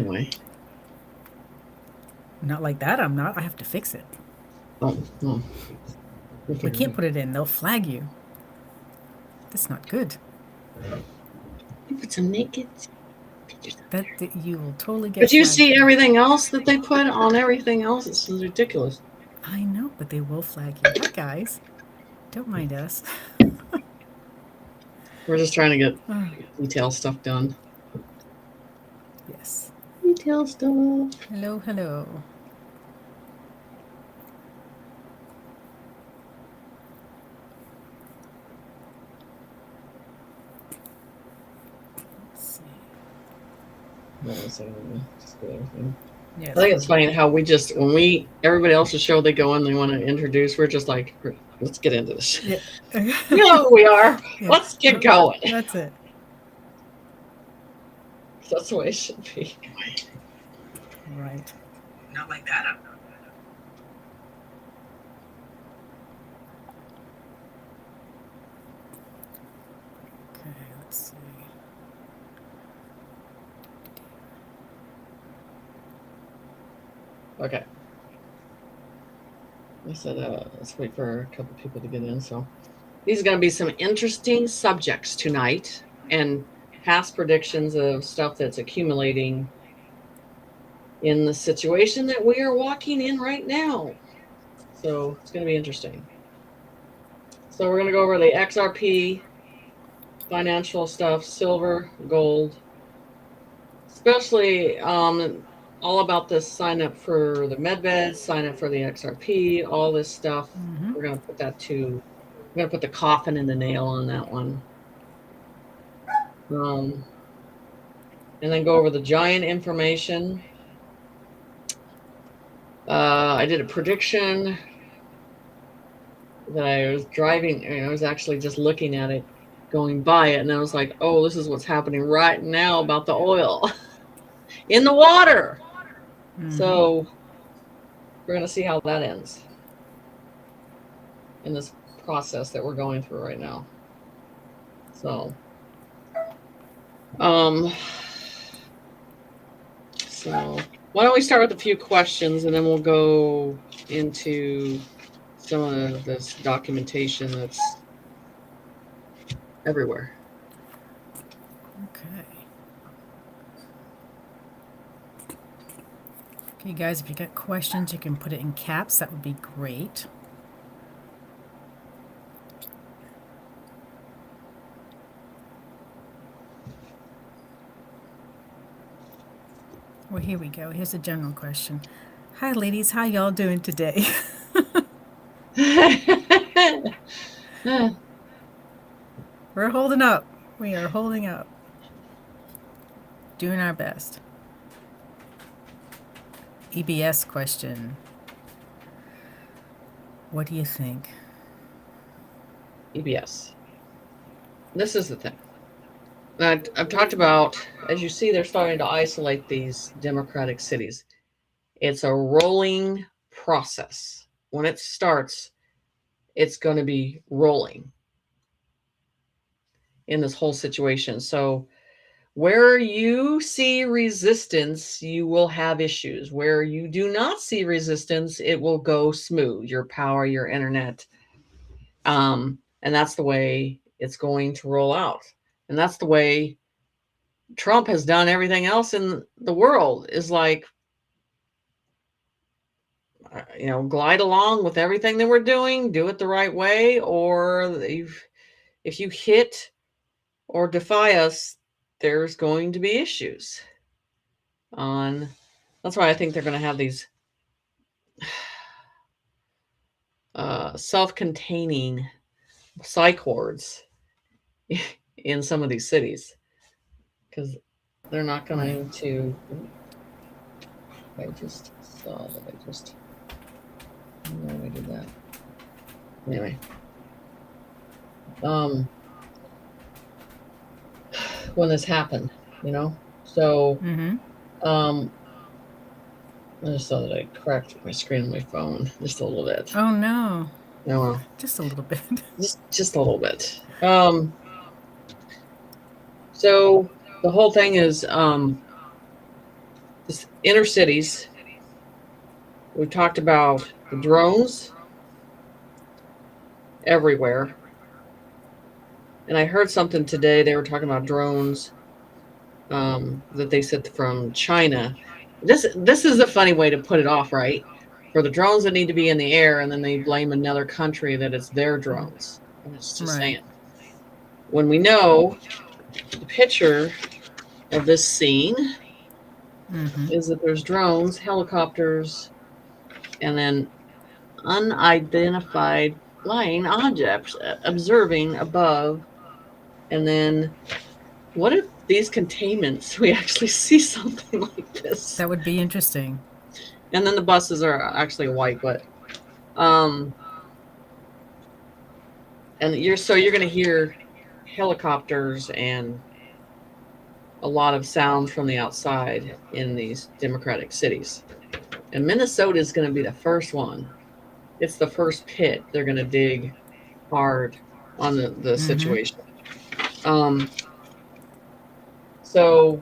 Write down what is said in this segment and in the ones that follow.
anyway. Not like that, I'm not. I have to fix it. Oh, no. We can't put it in. They'll flag you. That's not good. You put some naked pictures up That there. you will totally get But you flagged see for. everything else that they put on everything else? It's ridiculous. I know, but they will flag you. Hi, guys. Don't mind us. We're just trying to get detail stuff done. Yes. Detail stuff. Hello, hello. Let's see. Yes. I think it's funny how we just, when everybody else's show they go on, they want to introduce, we're just like, let's get into this. Yeah. You know who we are. Yeah. Let's get going. That's it. That's the way it should be. Right. Not like that. Okay, let's see. Okay. I said, let's wait for a couple people to get in. So these are going to be some interesting subjects tonight and past predictions of stuff that's accumulating in the situation that we are walking in right now. So it's going to be interesting. So we're going to go over the XRP, financial stuff, silver, gold, especially all about this sign up for the MedBeds, sign up for the XRP, all this stuff. Mm-hmm. We're going to put that to, we're going to put the coffin and the nail on that one. And then go over the giant information. I did a prediction that I was driving, and I was actually just looking at it, going by it, and I was like, oh, this is what's happening right now about the oil in the water. Mm-hmm. So we're going to see how that ends in this process that we're going through right now. So, so why don't we start with a few questions, and then we'll go into some of this documentation that's everywhere. Okay. Okay, guys, if you got questions, you can put it in caps. That would be great. Well, here we go. Here's a general question. Hi, ladies. How y'all doing today? We're holding up. We are holding up. Doing our best. EBS question. What do you think? EBS. This is the thing. I've talked about, as you see, they're starting to isolate these democratic cities. It's a rolling process. When it starts, it's going to be rolling in this whole situation. So where you see resistance, you will have issues. Where you do not see resistance, it will go smooth. Your power, your internet. And that's the way it's going to roll out. And that's the way Trump has done everything else in the world, is like, glide along with everything that we're doing, do it the right way, or if you hit or defy us, there's going to be issues. That's why I think they're going to have these self-containing psych wards in some of these cities, because they're not going to. I just saw that I just. No, I did that. Anyway. When this happened, so I just saw that I cracked my screen on my phone just a little bit. Oh no. No, just a little bit. just a little bit. So the whole thing is inner cities. We've talked about the drones everywhere. And I heard something today. They were talking about drones that they sent from China. This is a funny way to put it off, right? For the drones that need to be in the air, and then they blame another country that it's their drones. And it's just Right. saying. When we know the picture of this scene is that there's drones, helicopters, and then unidentified flying objects observing above. And then what if these containments, we actually see something like this? That would be interesting. And then the buses are actually white, but and you're going to hear helicopters and a lot of sounds from the outside in these democratic cities. And Minnesota is going to be the first one. It's the first pit they're going to dig hard on the situation. So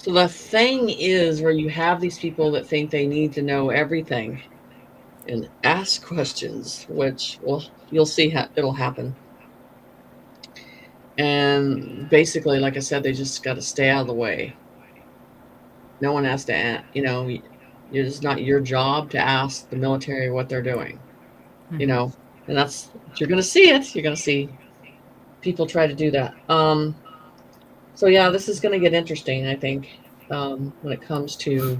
the thing is, where you have these people that think they need to know everything and ask questions, which, well, you'll see how it'll happen. And basically, like I said, they just got to stay out of the way. No one has to, it's not your job to ask the military what they're doing, and that's, you're going to see it. You're going to see people try to do that. So yeah, this is going to get interesting, I think, when it comes to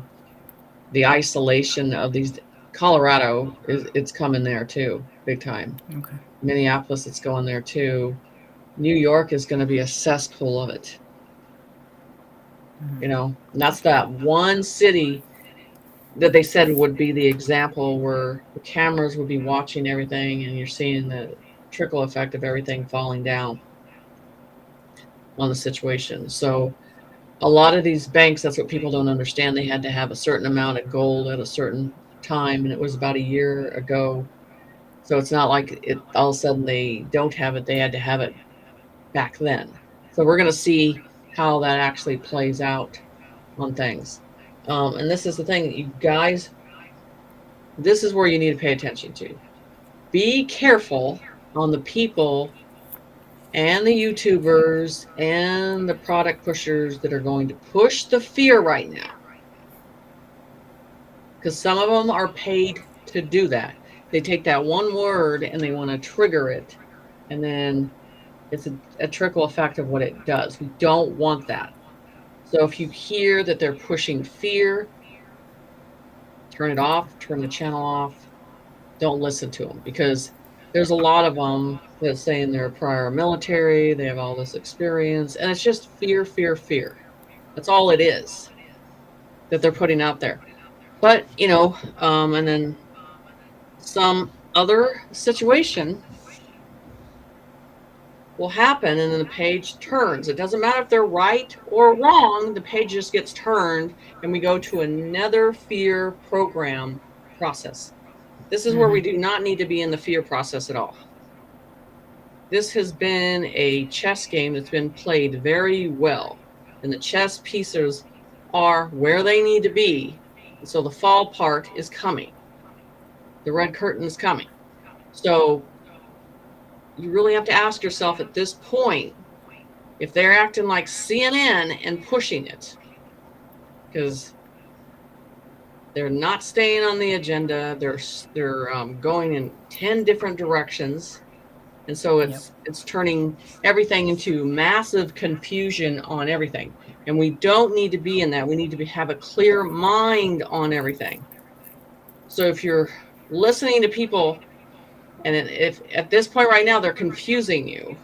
the isolation of these. Colorado it's coming there too, big time. Okay. Minneapolis, it's going there too. New York is going to be a cesspool of it. And that's that one city that they said would be the example where the cameras would be watching everything, and you're seeing the trickle effect of everything falling down on the situation. So a lot of these banks, that's what people don't understand. They had to have a certain amount of gold at a certain time, and it was about a year ago. So it's not like it all of a sudden they don't have it. They had to have it back then. So we're going to see how that actually plays out on things. And this is the thing, you guys, this is where you need to pay attention to. Be careful on the people and the YouTubers and the product pushers that are going to push the fear right now. Because some of them are paid to do that. They take that one word and they want to trigger it. And then it's a trickle effect of what it does. We don't want that. So if you hear that they're pushing fear, turn it off, turn the channel off. Don't listen to them, because there's a lot of them that saying they're prior military, they have all this experience, and it's just fear, fear, fear. That's all it is that they're putting out there. But, and then some other situation will happen, and then the page turns. It doesn't matter if they're right or wrong, the page just gets turned, and we go to another fear program process. This is where we do not need to be in the fear process at all. This has been a chess game that's been played very well, and the chess pieces are where they need to be. So the fall part is coming. The red curtain is coming. So you really have to ask yourself at this point if they're acting like CNN and pushing it, because they're not staying on the agenda. They're going in 10 different directions, and so it's turning everything into massive confusion on everything. And we don't need to be in that. We need to have a clear mind on everything. So if you're listening to people, and if at this point right now they're confusing you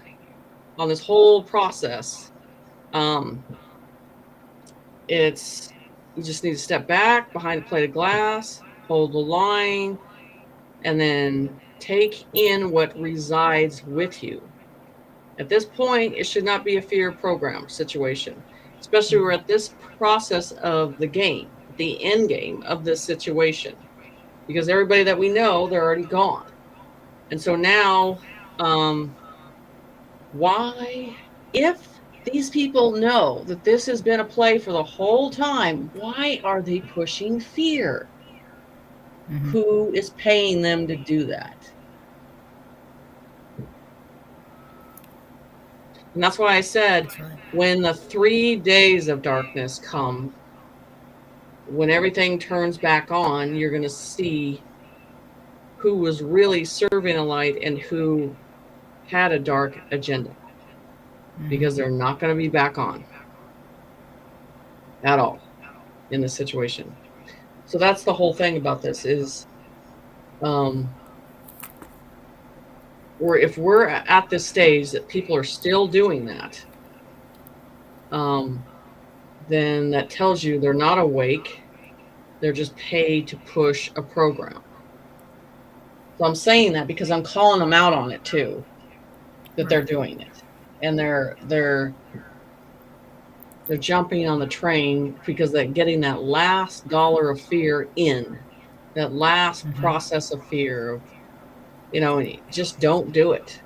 on this whole process, you just need to step back behind a plate of glass, hold the line, and then take in what resides with you. At this point, it should not be a fear program situation, especially we're at this process of the game, the end game of this situation, because everybody that we know, they're already gone. And so now, why, if these people know that this has been a play for the whole time. Why are they pushing fear? Mm-hmm. Who is paying them to do that? And that's why I said, That's right. when the 3 days of darkness come, when everything turns back on, you're going to see who was really serving a light and who had a dark agenda, because they're not going to be back on at all in this situation. So that's the whole thing about this is, if we're at this stage that people are still doing that, then that tells you they're not awake. They're just paid to push a program. So I'm saying that because I'm calling them out on it too, that they're doing it, and they're jumping on the train because they're getting that last dollar of fear in, that last process of fear of, just don't do it.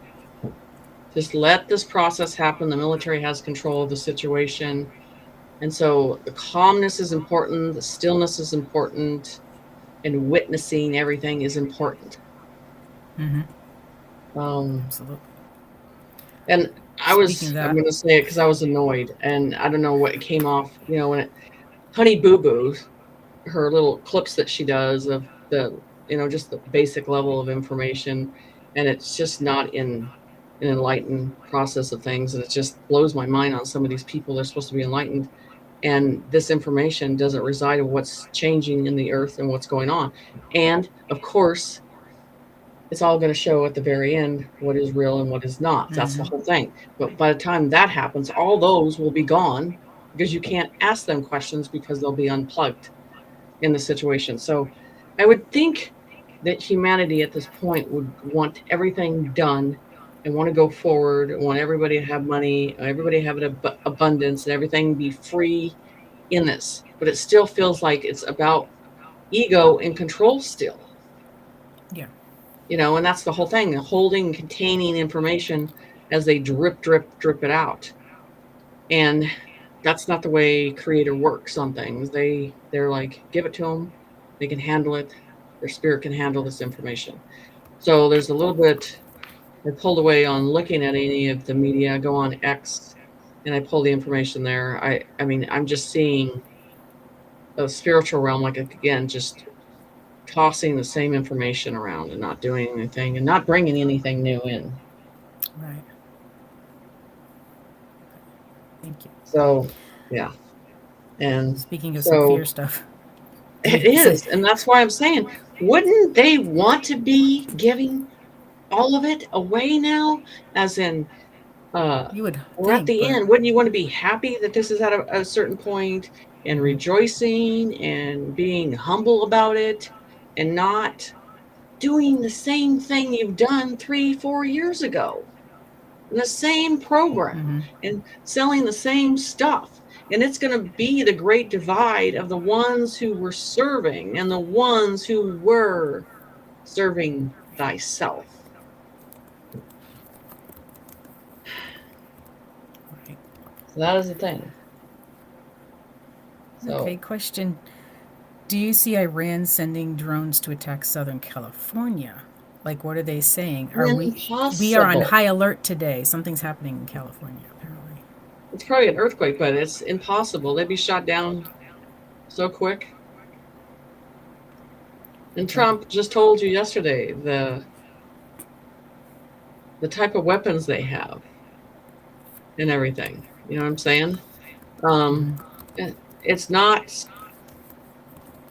Just let this process happen. The military has control of the situation. And so the calmness is important, the stillness is important, and witnessing everything is important. Absolutely. And I'm going to say it because I was annoyed, and I don't know what came off, when Honey Boo Boo, her little clips that she does of the, just the basic level of information, and it's just not in an enlightened process of things. And it just blows my mind on some of these people. They're supposed to be enlightened, and this information doesn't reside in what's changing in the earth and what's going on. And of course, it's all going to show at the very end what is real and what is not. That's the whole thing. But by the time that happens, all those will be gone, because you can't ask them questions because they'll be unplugged in the situation. So I would think that humanity at this point would want everything done and want to go forward, and want everybody to have money, everybody have an abundance, and everything be free in this. But it still feels like it's about ego and control still. Yeah. And that's the whole thing, holding and containing information as they drip it out. And that's not the way creator works on things. They're like, give it to them, they can handle it, their spirit can handle this information. So there's a little bit, I pulled away on looking at any of the media. I go on X and I pull the information there. I mean, I'm just seeing a spiritual realm, like, again, just tossing the same information around and not doing anything and not bringing anything new in. Right. Thank you. So, yeah. And speaking of some fear stuff, it is. And that's why I'm saying, wouldn't they want to be giving all of it away now? As in, you would we're at the end. Wouldn't you want to be happy that this is at a certain point, and rejoicing and being humble about it, and not doing the same thing you've done 3-4 years ago, the same program, and selling the same stuff? And it's going to be the great divide of the ones who were serving and the ones who were serving thyself. Right. So that is the thing. Okay, question. Do you see Iran sending drones to attack Southern California? Like, what are they saying? We are on high alert today. Something's happening in California, apparently. It's probably an earthquake, but it's impossible. They'd be shot down so quick. And Trump just told you yesterday the type of weapons they have and everything. You know what I'm saying? It's not.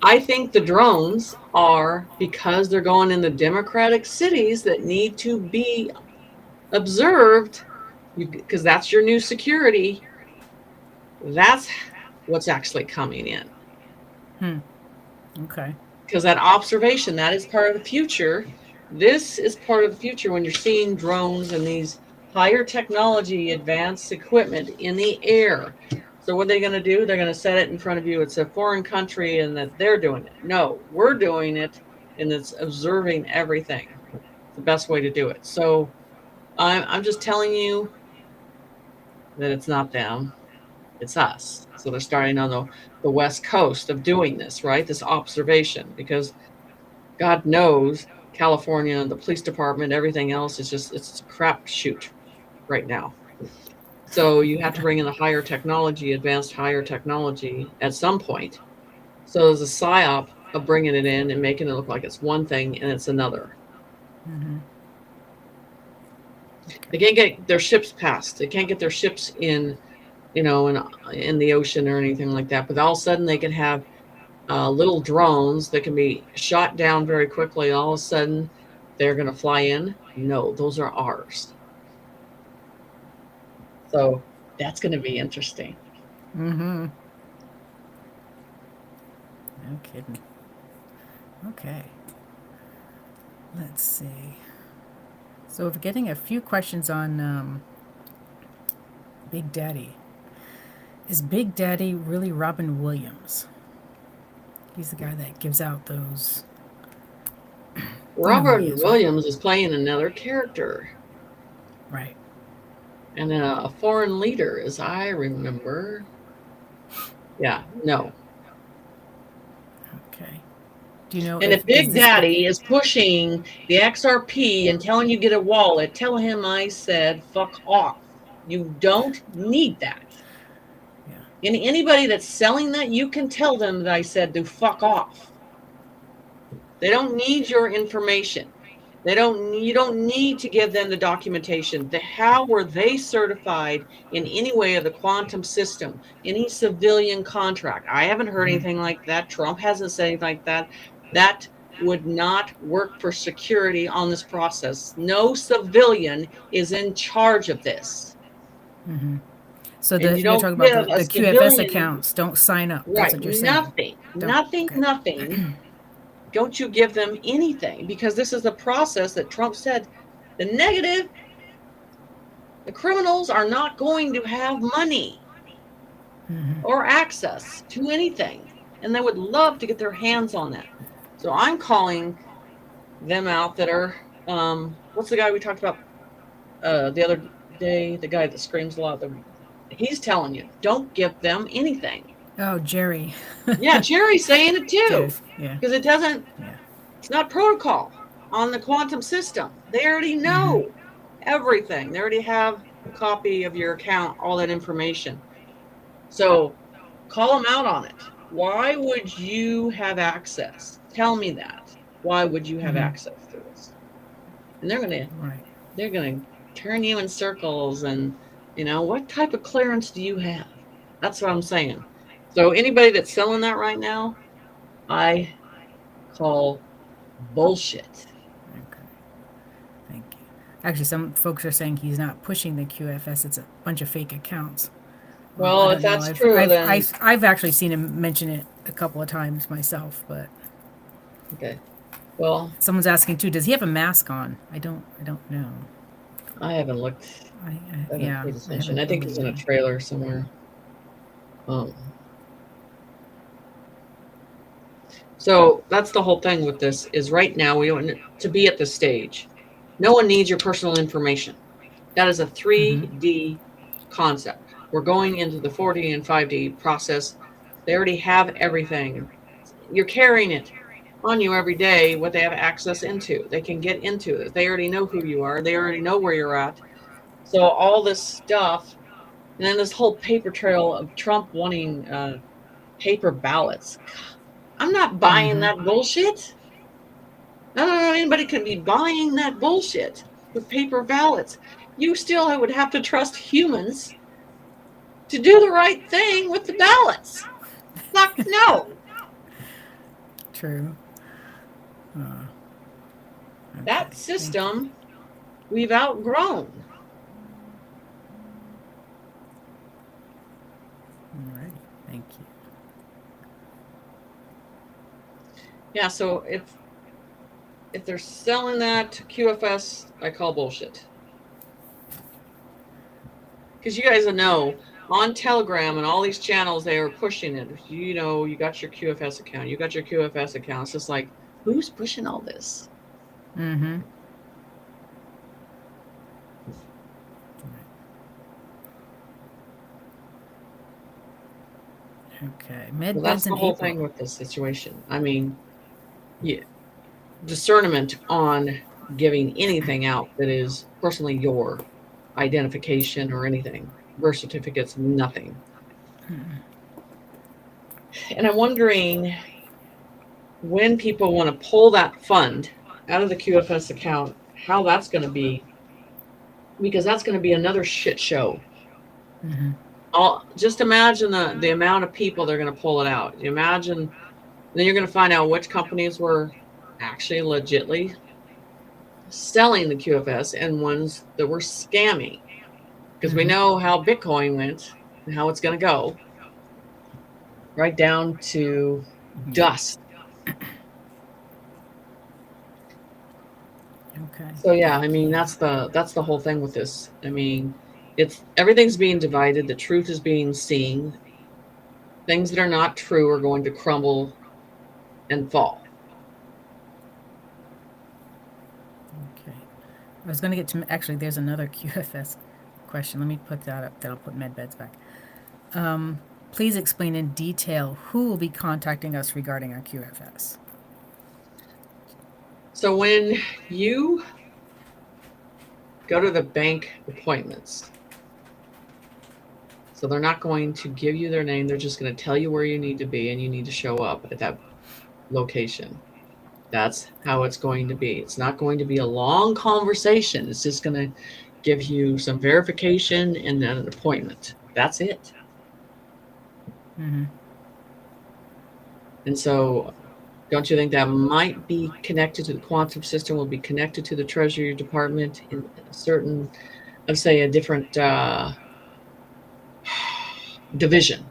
I think the drones are, because they're going in the Democratic cities that need to be observed, because that's your new security. That's what's actually coming in. Okay. Because that observation, that is part of the future. This is part of the future when you're seeing drones and these higher technology, advanced equipment in the air. So what are they going to do? They're going to set it in front of you. It's a foreign country and that they're doing it. No, we're doing it, and it's observing everything. It's the best way to do it. So I'm just telling you, that it's not them, it's us. So they're starting on the West Coast of doing this, right? This observation, because God knows California, the police department, everything else is just, it's a crapshoot right now. So you have to bring in the higher technology, advanced higher technology at some point. So there's a psyop of bringing it in and making it look like it's one thing and it's another. Mm-hmm. They can't get their ships past. They can't get their ships in, in the ocean or anything like that. But all of a sudden they can have little drones that can be shot down very quickly. All of a sudden they're going to fly in. No, those are ours. So that's going to be interesting. Mm-hmm. No kidding. Okay. Let's see. So we're getting a few questions on Big Daddy. Is Big Daddy really Robin Williams? He's the guy that gives out those. Robert Williams is playing another character. Right. And a foreign leader, as I remember. Yeah, no. Okay. Do you know? And if Big Daddy is pushing the XRP and telling you get a wallet, tell him I said fuck off. You don't need that. Yeah. And anybody that's selling that, you can tell them that I said to fuck off. They don't need your information. You don't need to give them the documentation. How were they certified in any way of the quantum system, any civilian contract? I haven't heard anything like that. Trump hasn't said anything like that. That would not work for security on this process. No civilian is in charge of this. Mm-hmm. So you're talking about the QFS accounts. Don't sign up. That's what you're saying. Nothing. Don't you give them anything, because this is the process that Trump said. The negative, the criminals are not going to have money or access to anything, and they would love to get their hands on that. So I'm calling them out that are, what's the guy we talked about the other day, the guy that screams a lot? He's telling you, don't give them anything. Oh, Jerry. Yeah, Jerry's saying it too. Yeah. Because it doesn't, it's not protocol on the quantum system. They already know everything. They already have a copy of your account, all that information. So call them out on it. Why would you have access? Tell me that. Why would you have access to this? And they're going to turn you in circles and, what type of clearance do you have? That's what I'm saying. So anybody that's selling that right now, I call bullshit. Okay. Thank you. Actually, some folks are saying he's not pushing the QFS. It's a bunch of fake accounts. Well, if that's true, then... I've actually seen him mention it a couple of times myself, but... Okay. Well... Someone's asking, too, does he have a mask on? I don't know. I haven't looked. I haven't paid attention. I think he's in a trailer somewhere. So that's the whole thing with this, is right now we don't to be at this stage. No one needs your personal information. That is a 3D concept. We're going into the 4D and 5D process. They already have everything. You're carrying it on you every day, what they have access into. They can get into it. They already know who you are. They already know where you're at. So all this stuff, and then this whole paper trail of Trump wanting paper ballots. I'm not buying that bullshit. I don't know anybody could be buying that bullshit with paper ballots. You still would have to trust humans to do the right thing with the ballots. Fuck no. True. That system we've outgrown. All right. Thank you. Yeah, so if they're selling that QFS, I call bullshit. Because you guys know, on Telegram and all these channels, they are pushing it. You got your QFS account. You got your QFS account. It's just like, who's pushing all this? Mm-hmm. Okay. Well, that's MedBeds the in whole April. thing with this situation. I mean, yeah, discernment on giving anything out that is personally your identification or anything. Birth certificates, nothing. And I'm wondering when people want to pull that fund out of the QFS account, how that's going to be, because that's going to be another shit show. Mm-hmm. Just imagine the amount of people they're going to pull it out. You imagine, then you're going to find out which companies were actually legitly selling the QFS and ones that were scamming. Because we know how Bitcoin went and how it's going to go, right down to dust. Okay. So yeah, I mean that's the whole thing with this. I mean, it's everything's being divided. The truth is being seen. Things that are not true are going to crumble and fall. Okay. I was going to get to, actually, there's another QFS question. Let me put that up. That'll put MedBeds back. Please explain in detail who will be contacting us regarding our QFS. So when you go to the bank appointments, so they're not going to give you their name. They're just going to tell you where you need to be and you need to show up at that location. That's how it's going to be. It's not going to be a long conversation. It's just going to give you some verification and then an appointment. That's it. Mm-hmm. And so don't you think that might be connected to the quantum system, will be connected to the Treasury Department in a certain, let's say, a different division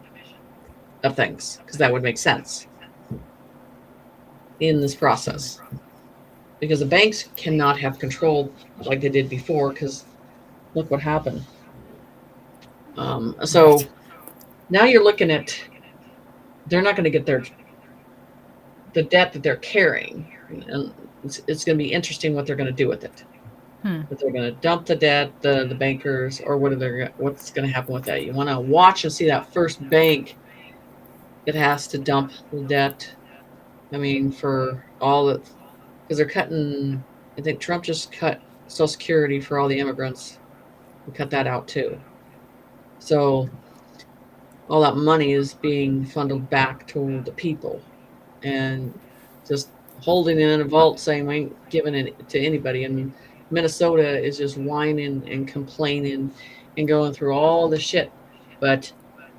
of things? Because that would make sense in this process. Because the banks cannot have control like they did before, because look what happened. So Right. now you're looking at, they're not going to get the debt that they're carrying, and it's going to be interesting what they're going to do with it. But they're going to dump the debt, the bankers, or what's going to happen with that? You want to watch and see that first bank that has to dump the debt. I mean, for all that, because they're cutting. I think Trump just cut Social Security for all the immigrants. We cut that out too. So all that money is being funneled back to the people, and just holding it in a vault saying we ain't giving it to anybody. I mean, Minnesota is just whining and complaining and going through all the shit. But,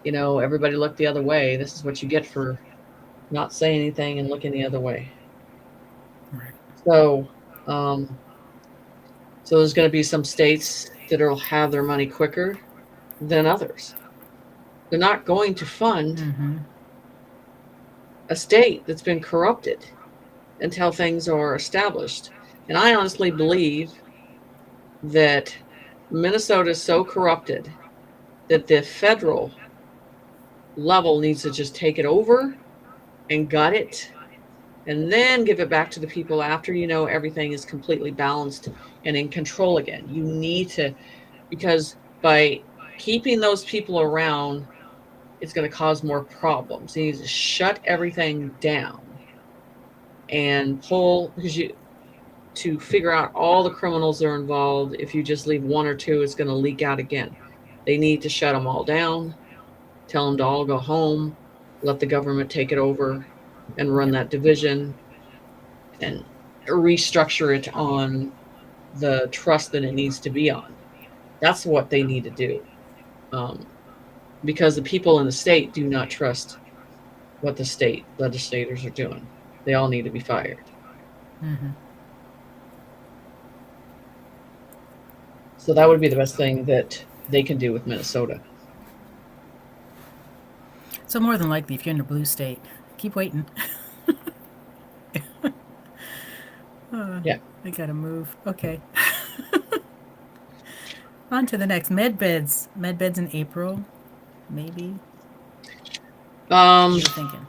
everybody looked the other way. This is what you get for not saying anything and looking the other way. Right. So, so there's going to be some states that will have their money quicker than others. They're not going to fund a state that's been corrupted until things are established. And I honestly believe that Minnesota is so corrupted that the federal level needs to just take it over and gut it and then give it back to the people after everything is completely balanced and in control again. You need to, because by keeping those people around, it's going to cause more problems. You need to shut everything down and pull, to figure out all the criminals that are involved. If you just leave one or two, it's going to leak out again. They need to shut them all down, tell them to all go home, let the government take it over and run that division and restructure it on the trust that it needs to be on. That's what they need to do. Because the people in the state do not trust what the state legislators are doing. They all need to be fired. So that would be the best thing that they can do with Minnesota. So more than likely, if you're in a blue state, keep waiting. Yeah. I gotta move. Okay. On to the next. MedBeds. MedBeds in April, maybe. What are you thinking?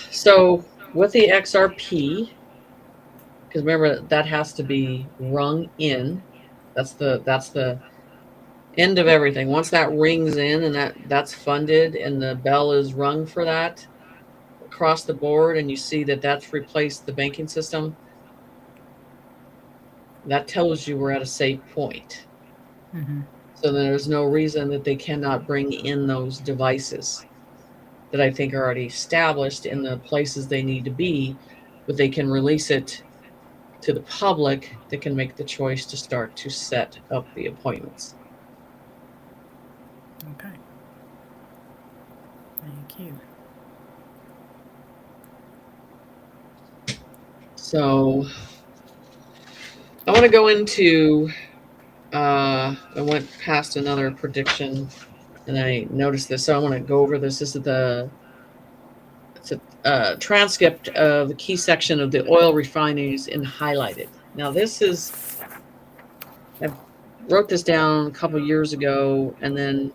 So with the XRP, because remember that has to be rung in. That's the End of everything. Once that rings in and that's funded and the bell is rung for that across the board, and you see that that's replaced the banking system, that tells you we're at a safe point. Mm-hmm. So there's no reason that they cannot bring in those devices that I think are already established in the places they need to be, but they can release it to the public that can make the choice to start to set up the appointments. Okay. Thank you. So I want to go into, I went past another prediction and I noticed this. So I want to go over this. This is it's a transcript of the key section of the oil refineries in highlighted. Now this is, I wrote this down a couple years ago, and then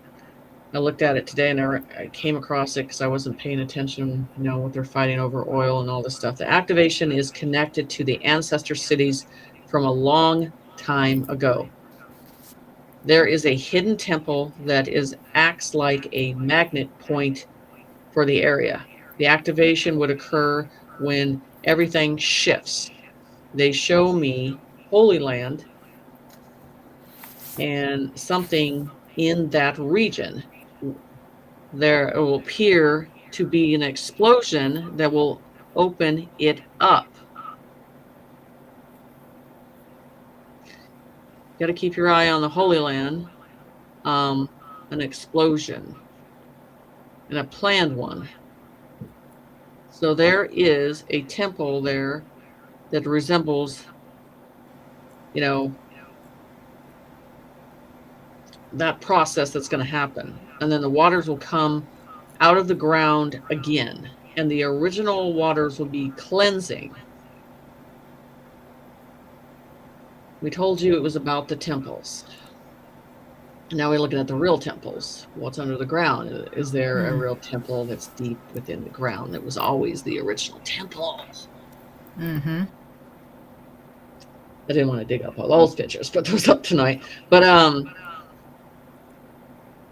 I looked at it today and I came across it because I wasn't paying attention, what they're fighting over oil and all this stuff. The activation is connected to the ancestor cities from a long time ago. There is a hidden temple that acts like a magnet point for the area. The activation would occur when everything shifts. They show me Holy Land and something in that region. There will appear to be an explosion that will open it up. Got to keep your eye on the Holy Land. An explosion, and a planned one. So there is a temple there that resembles, that process that's going to happen. And then the waters will come out of the ground again, and the original waters will be cleansing. We told you it was about the temples. Now we're looking at the real temples. What's under the ground? Is there a real temple that's deep within the ground that was always the original temple? Mm-hmm. I didn't want to dig up all those pictures, put those up tonight. But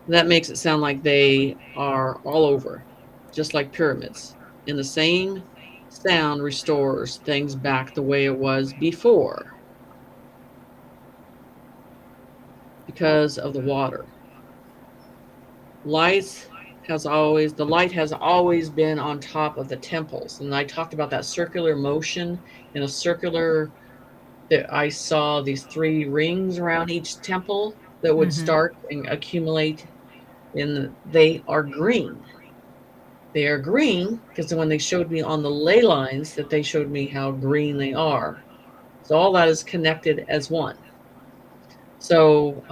that makes it sound like they are all over, just like pyramids. And the same sound restores things back the way it was before because of the water. The light has always been on top of the temples. And I talked about that circular motion in a circular, that I saw these 3 rings around each temple that would start and accumulate, and they are green. They are green because when they showed me on the ley lines, that they showed me how green they are. So all that is connected as one. So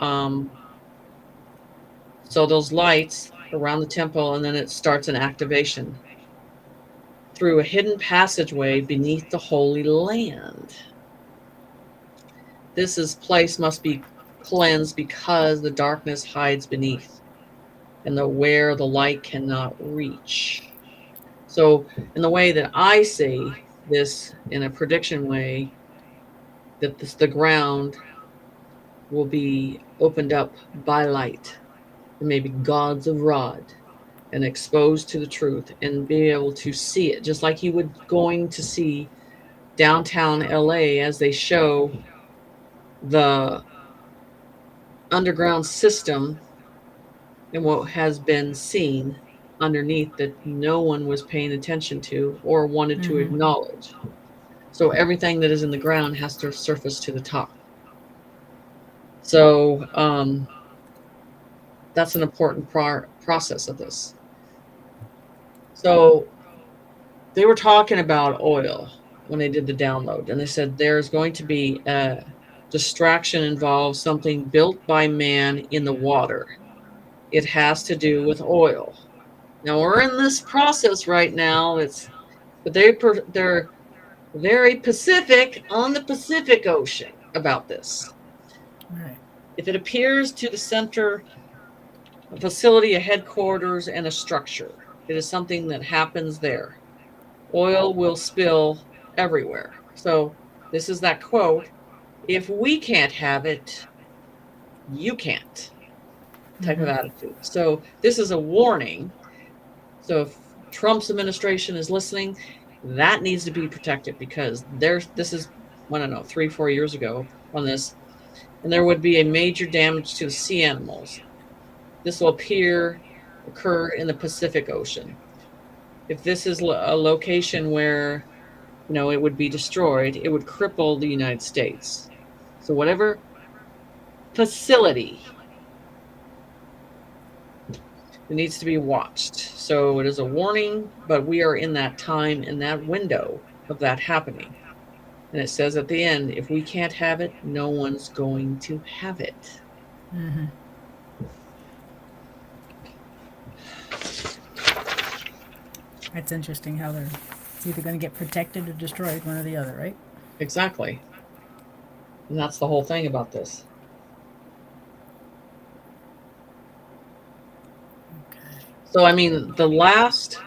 those lights around the temple, and then it starts an activation through a hidden passageway beneath the Holy Land. This place must be cleansed because the darkness hides beneath, and where the light cannot reach. So in the way that I see this, in a prediction way, that the ground will be opened up by light, and maybe gods of Rod, and exposed to the truth, and be able to see it, just like you would going to see downtown LA as they show the underground system and what has been seen underneath that no one was paying attention to or wanted to acknowledge. So everything that is in the ground has to surface to the top. So that's an important process of this. So they were talking about oil when they did the download, and they said there's going to be a distraction involved, something built by man in the water. It has to do with oil. Now we're in this process right now. But they're very Pacific, on the Pacific Ocean, about this. Right. If it appears to the center, a facility, a headquarters, and a structure, it is something that happens there. Oil will spill everywhere. So this is that quote: if we can't have it, you can't. type of attitude. So this is a warning. So if Trump's administration is listening, that needs to be protected, because this is, I don't know, 3-4 years ago on this, and there would be a major damage to the sea animals. This will occur in the Pacific Ocean. If this is a location where, it would be destroyed, it would cripple the United States. So whatever facility, it needs to be watched. So it is a warning, but we are in that time, in that window of that happening. And it says at the end, if we can't have it, no one's going to have it. Mm-hmm. That's interesting how it's either going to get protected or destroyed, one or the other, right? Exactly. And that's the whole thing about this. Okay. So, I mean, the last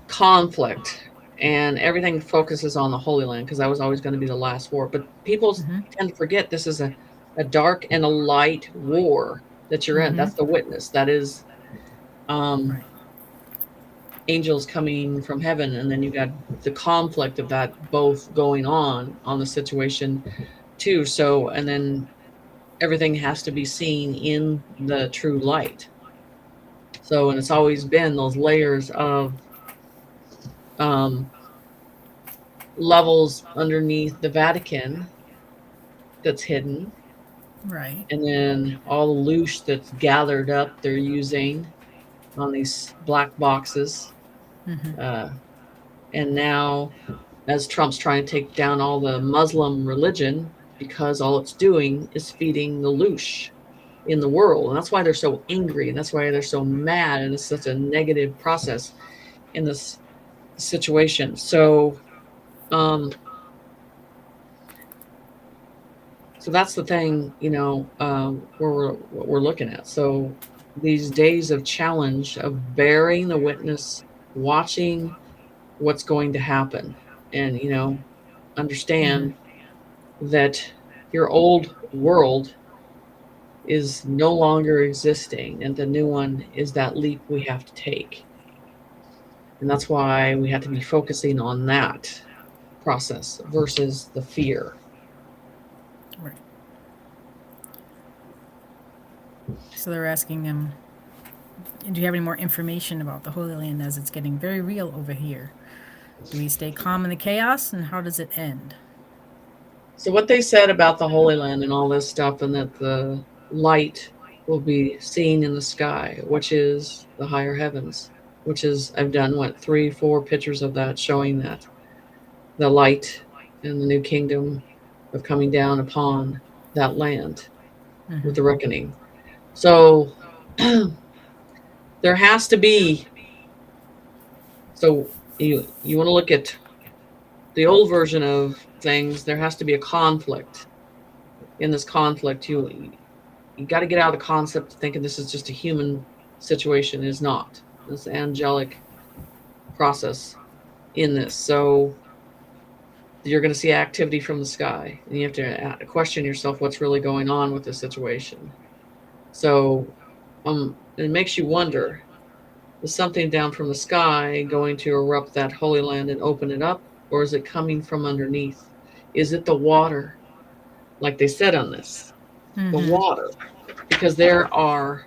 conflict and everything focuses on the Holy Land, because that was always going to be the last war. But people tend to forget this is a dark and a light war that you're in. That's the witness. That is Right. angels coming from heaven, and then you got the conflict of that both going on the situation too. So, and then everything has to be seen in the true light. So, and it's always been those layers of levels underneath the Vatican that's hidden. Right. And then all the loot that's gathered up they're using on these black boxes. And now, as Trump's trying to take down all the Muslim religion, because all it's doing is feeding the loosh in the world. And that's why they're so angry, and that's why they're so mad, and it's such a negative process in this situation. So so that's the thing, what we're looking at. So these days of challenge, of bearing the witness, watching what's going to happen, and understand that your old world is no longer existing, and the new one is that leap we have to take. And that's why we have to be focusing on that process versus the fear. Right. So they're asking him, do you have any more information about the Holy Land as it's getting very real over here? Do we stay calm in the chaos, and how does it end? So what they said about the Holy Land and all this stuff, and that the light will be seen in the sky, which is the higher heavens, which is, I've done 3-4 pictures of that, showing that the light and the new kingdom of coming down upon that land with the reckoning. So there has to be, so you want to look at the old version of things, there has to be a conflict. In this conflict, you got to get out of the concept of thinking this is just a human situation. It is not. This angelic process in this. So you're going to see activity from the sky, and you have to question yourself what's really going on with this situation. So it makes you wonder, is something down from the sky going to erupt that Holy Land and open it up, or is it coming from underneath? Is it the water, like they said on this? The water, because there are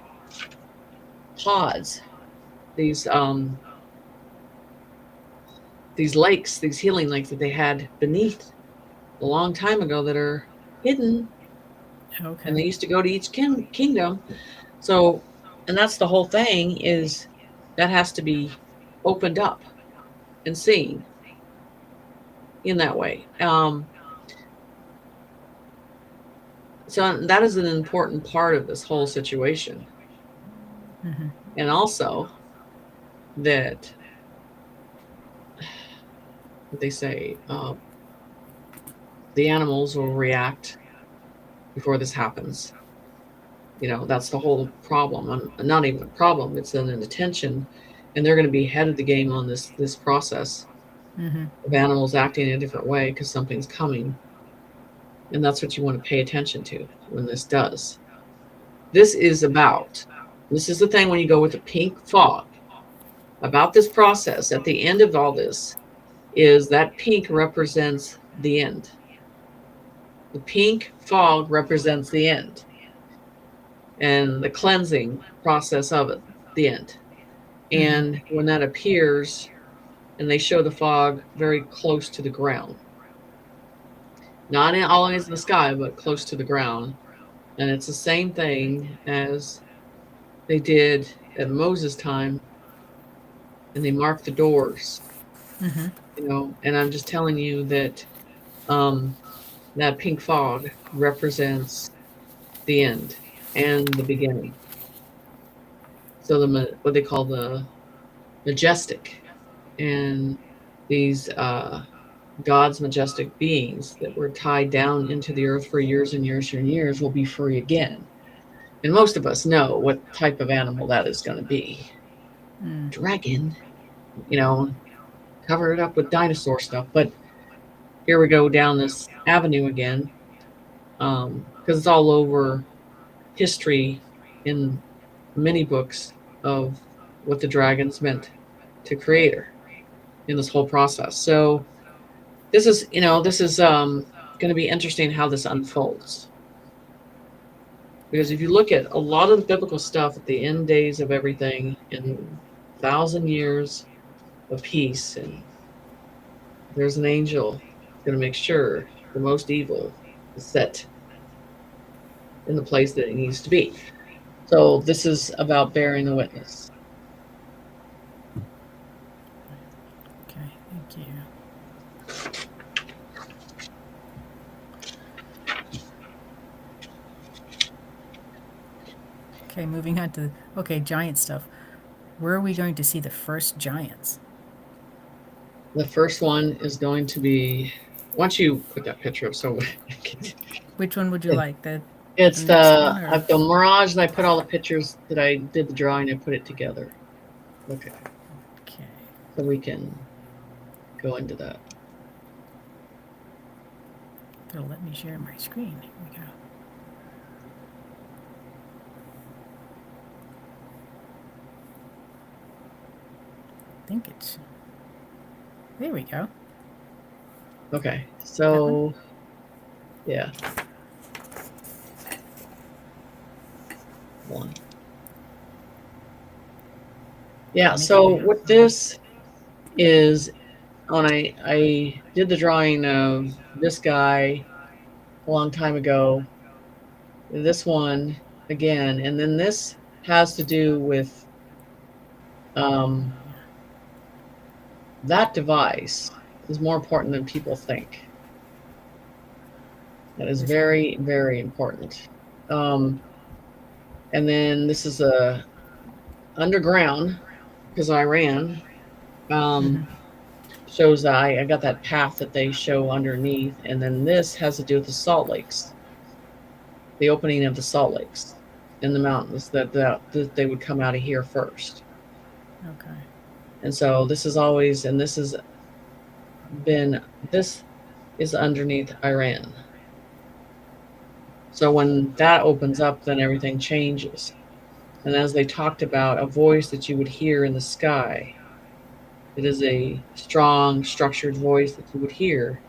pods, these lakes, these healing lakes that they had beneath a long time ago that are hidden. Okay. And they used to go to each kingdom. So, and that's the whole thing, is that has to be opened up and seen in that way. So that is an important part of this whole situation. And also that, what they say, the animals will react before this happens. That's the whole problem. Not even a problem, it's an attention, and they're going to be ahead of the game on this process of animals acting in a different way because something's coming. And that's what you want to pay attention to when this does. this is about. This is the thing when you go with the pink fog. About this process, at the end of all this, is that pink represents the end. The pink fog represents the end and the cleansing process of it, the end. And when that appears, and they show the fog very close to the ground, not always in the sky, but close to the ground. And it's the same thing as they did at Moses' time, and they marked the doors. And I'm just telling you that that pink fog represents the end and the beginning. So what they call the majestic, and these God's majestic beings that were tied down into the earth for years and years and years will be free again. And most of us know what type of animal that is going to be. Dragon, cover it up with dinosaur stuff. But here we go down this avenue again, because it's all over history in many books of what the dragons meant to creator in this whole process. So this is going to be interesting how this unfolds. Because if you look at a lot of the biblical stuff at the end days of everything, in 1,000 years of peace, and there's an angel going to make sure the most evil is set in the place that it needs to be. So this is about bearing the witness. Okay, thank you. Okay, moving on to giant stuff. Where are we going to see the first giants? The first one is going to be, once you put that picture up, so which one would you like? It's the Mirage, and I put all the pictures that I did the drawing and put it together. Okay. So we can go into that. They'll let me share my screen. Here we go. I think it's... There we go. Okay, so... Yeah. One. Yeah, so what this is, when I did the drawing of this guy a long time ago, this one again, and then this has to do with that device is more important than people think. That is very, very important. And then this is a underground, because Iran shows that I got that path that they show underneath, and then this has to do with the salt lakes, the opening of the salt lakes in the mountains, that they would come out of here first. Okay. And so this is always, and this is underneath Iran. So when that opens up, then everything changes. And as they talked about, a voice that you would hear in the sky, it is a strong, structured voice that you would hear.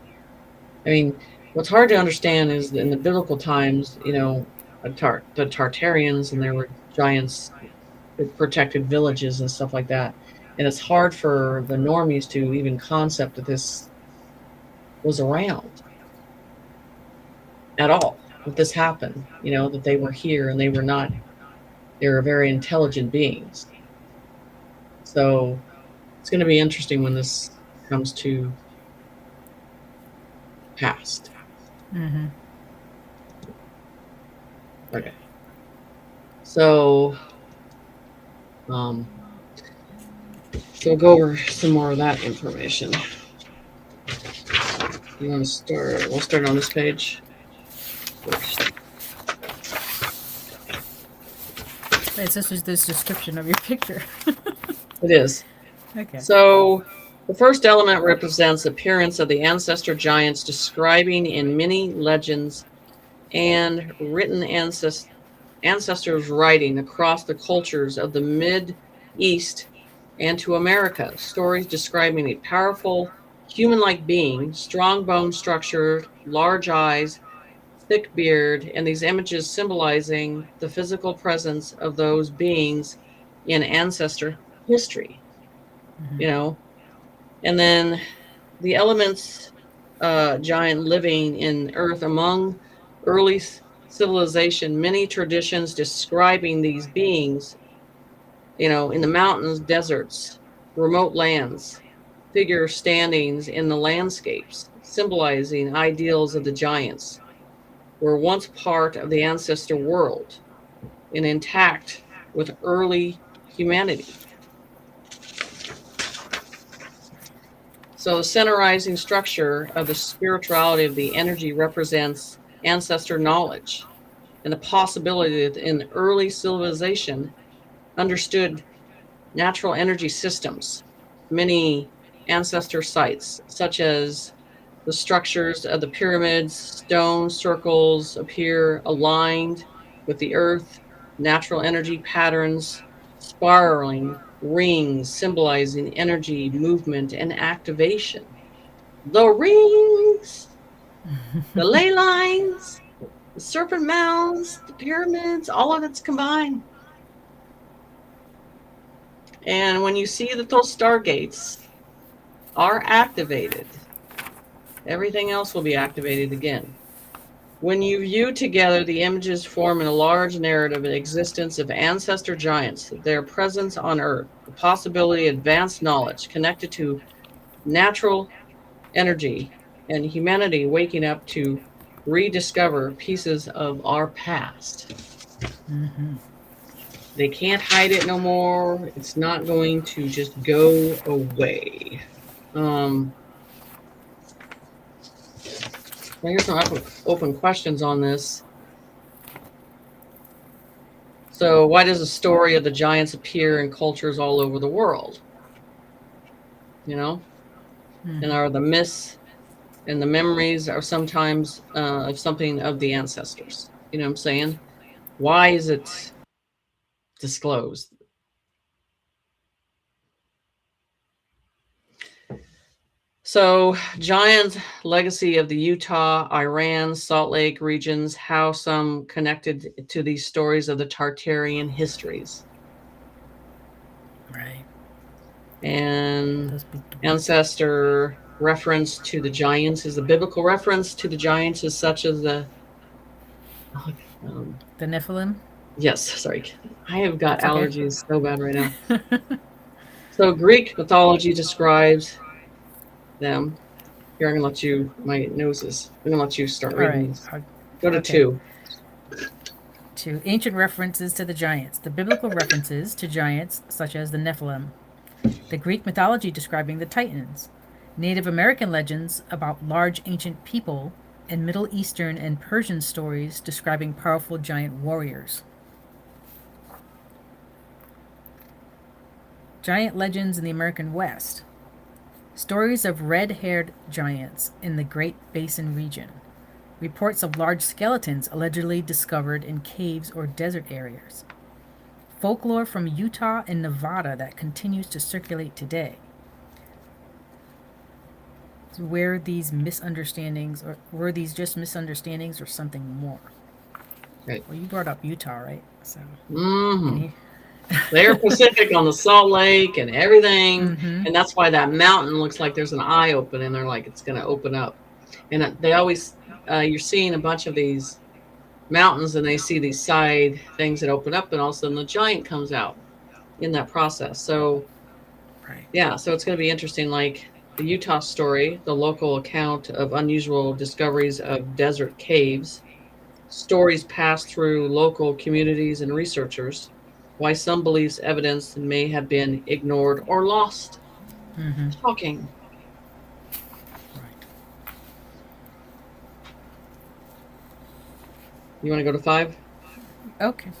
I mean, what's hard to understand is that in the biblical times, the Tartarians, and there were giants that protected villages and stuff like that. And it's hard for the normies to even concept that this was around at all, that this happened, that they were here and they were not. They were very intelligent beings. So it's going to be interesting when this comes to pass. Okay. So we'll go over some more of that information. You want to start? We'll start on this page first. This is this description of your picture. It is. Okay. So the first element represents the appearance of the ancestor giants, describing in many legends and written ancestors writing across the cultures of the Mid East and to America, stories describing a powerful human-like being, strong bone structure, large eyes, thick beard, and these images symbolizing the physical presence of those beings in ancestor history, you know. And then the elements giant living in earth among early civilization, many traditions describing these beings, you know, in the mountains, deserts, remote lands, figure standings in the landscapes, symbolizing ideals of the giants, were once part of the ancestor world and intact with early humanity. So the centerizing structure of the spirituality of the energy represents ancestor knowledge and the possibility that in early civilization understood natural energy systems. Many ancestor sites, such as the structures of the pyramids, stone circles appear aligned with the earth, natural energy patterns, spiraling rings symbolizing energy, movement, and activation. The rings, the ley lines, the serpent mounds, the pyramids, all of it's combined. And when you see that those stargates are activated, everything else will be activated again. When you view together, the images form in a large narrative of the existence of ancestor giants, their presence on Earth, the possibility of advanced knowledge connected to natural energy, and humanity waking up to rediscover pieces of our past. They can't hide it no more. It's not going to just go away. Here's some open questions on this. So, why does the story of the giants appear in cultures all over the world? You know, and are the myths and the memories are sometimes of something of the ancestors? You know what I'm saying? Why is it disclosed? So, giant legacy of the Utah, Iran, Salt Lake regions, how some connected to these stories of the Tartarian histories. Right. And ancestor reference to the giants is the biblical reference to the giants is such as the Nephilim? Yes, sorry. I have got allergies so bad right now. So Greek mythology describes them. Here, I'm going to let you, my noses, I'm going to let you start reading this. Go to 2. 2. Ancient references to the giants. The biblical references to giants such as the Nephilim. The Greek mythology describing the Titans. Native American legends about large ancient people, and Middle Eastern and Persian stories describing powerful giant warriors. Giant legends in the American West. Stories of red-haired giants in the Great Basin region. Reports of large skeletons allegedly discovered in caves or desert areas. Folklore from Utah and Nevada that continues to circulate today. So were these misunderstandings, or were these just misunderstandings, or something more? Right. Well, you brought up Utah, right? So. They're Pacific on the Salt Lake and everything, and that's why that mountain looks like there's an eye open, and they're like it's going to open up. And they always, you're seeing a bunch of these mountains, and they see these side things that open up, and all of a sudden the giant comes out in that process. So, yeah, so it's going to be interesting. Like the Utah story, the local account of unusual discoveries of desert caves, stories passed through local communities and researchers, why some beliefs evidence may have been ignored or lost. Shocking. You want to go to 5? Okay.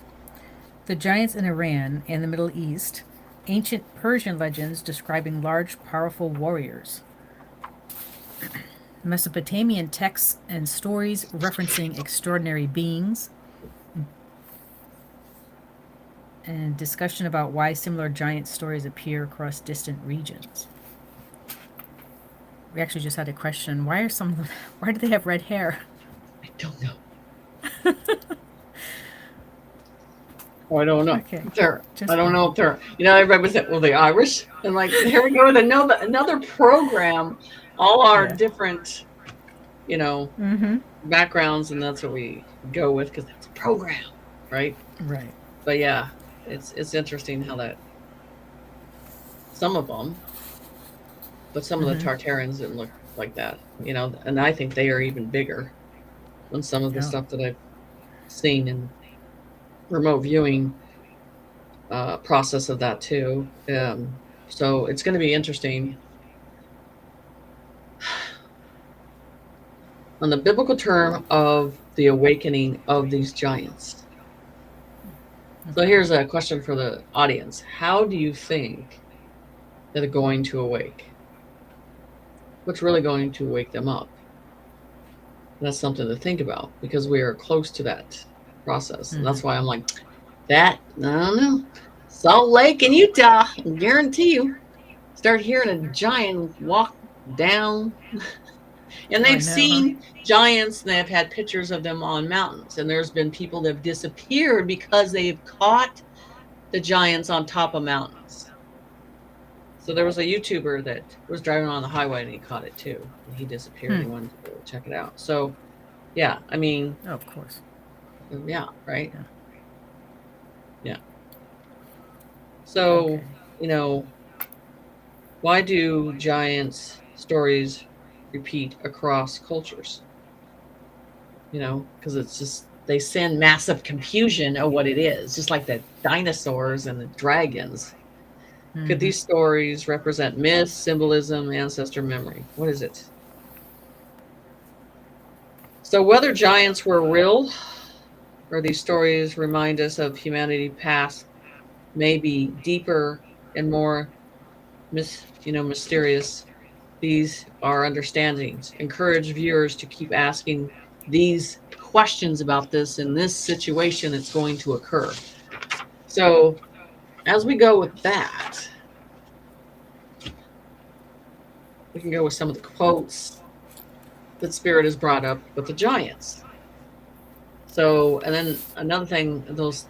The giants in Iran and the Middle East. Ancient Persian legends describing large, powerful warriors. Mesopotamian texts and stories referencing extraordinary beings. And discussion about why similar giant stories appear across distant regions. We actually just had a question. Why do they have red hair? I don't know. I don't know. Okay. I don't know if they're, everybody was like, well, the Irish. And like, here we go with another program, all our different, backgrounds. And that's what we go with because that's a program, right? Right. But yeah, it's interesting how that, some of them, but some of the Tartarians didn't look like that, and I think they are even bigger than some of the stuff that I've seen in remote viewing process of that too. So it's going to be interesting on the biblical term of the awakening of these giants. So here's a question for the audience. How do you think that they're going to awake? What's really going to wake them up? And that's something to think about because we are close to that process. And that's why I'm like, I don't know. Salt Lake in Utah, I guarantee you, start hearing a giant walk down. And they've seen giants and they've had pictures of them on mountains. And there's been people that have disappeared because they've caught the giants on top of mountains. So there was a YouTuber that was driving on the highway and he caught it too. And he disappeared. He wanted to go check it out. So, yeah, I mean. Oh, of course. Yeah, right? Yeah. So, why do giants stories repeat across cultures? Because it's just, they send massive confusion of what it is, just like the dinosaurs and the dragons. Could these stories represent myth, symbolism, ancestor memory? What is it? So whether giants were real or these stories remind us of humanity past may be deeper and more mysterious. These are understandings. Encourage viewers to keep asking these questions about this in this situation that's going to occur. So as we go with that, we can go with some of the quotes that Spirit has brought up with the giants. So, and then another thing, those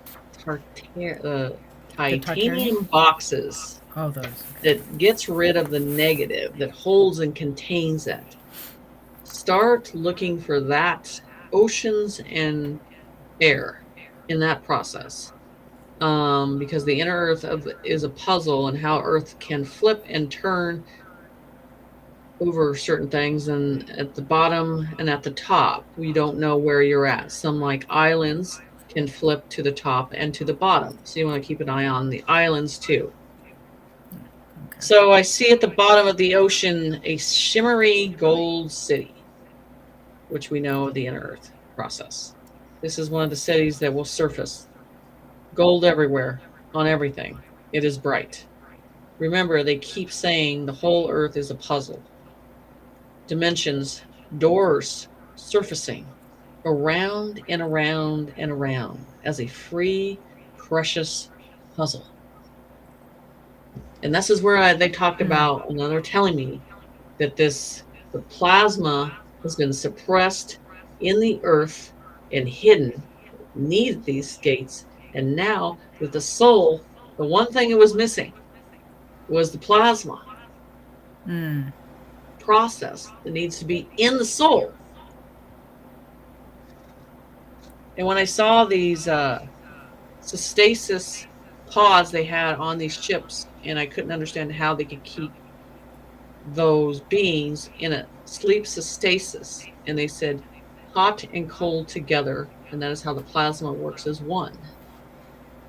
titanium boxes. Oh, those. That gets rid of the negative, that holds and contains it. Start looking for that oceans and air in that process. Because the inner earth is a puzzle and how earth can flip and turn over certain things, and at the bottom and at the top we don't know where you're at. Some like islands can flip to the top and to the bottom, so you want to keep an eye on the islands too. So I see at the bottom of the ocean a shimmery gold city, which we know the inner earth process. This is one of the cities that will surface. Gold everywhere, on everything. It is bright. Remember, they keep saying the whole earth is a puzzle. Dimensions, doors, surfacing, around and around and around as a free, precious puzzle. And this is where they talked about, and they're telling me that the plasma has been suppressed in the earth and hidden beneath these gates. And now with the soul, the one thing it was missing was the plasma process that needs to be in the soul. And when I saw these stasis pods they had on these ships, and I couldn't understand how they could keep those beings in a sleep stasis, and they said hot and cold together, and that is how the plasma works as one.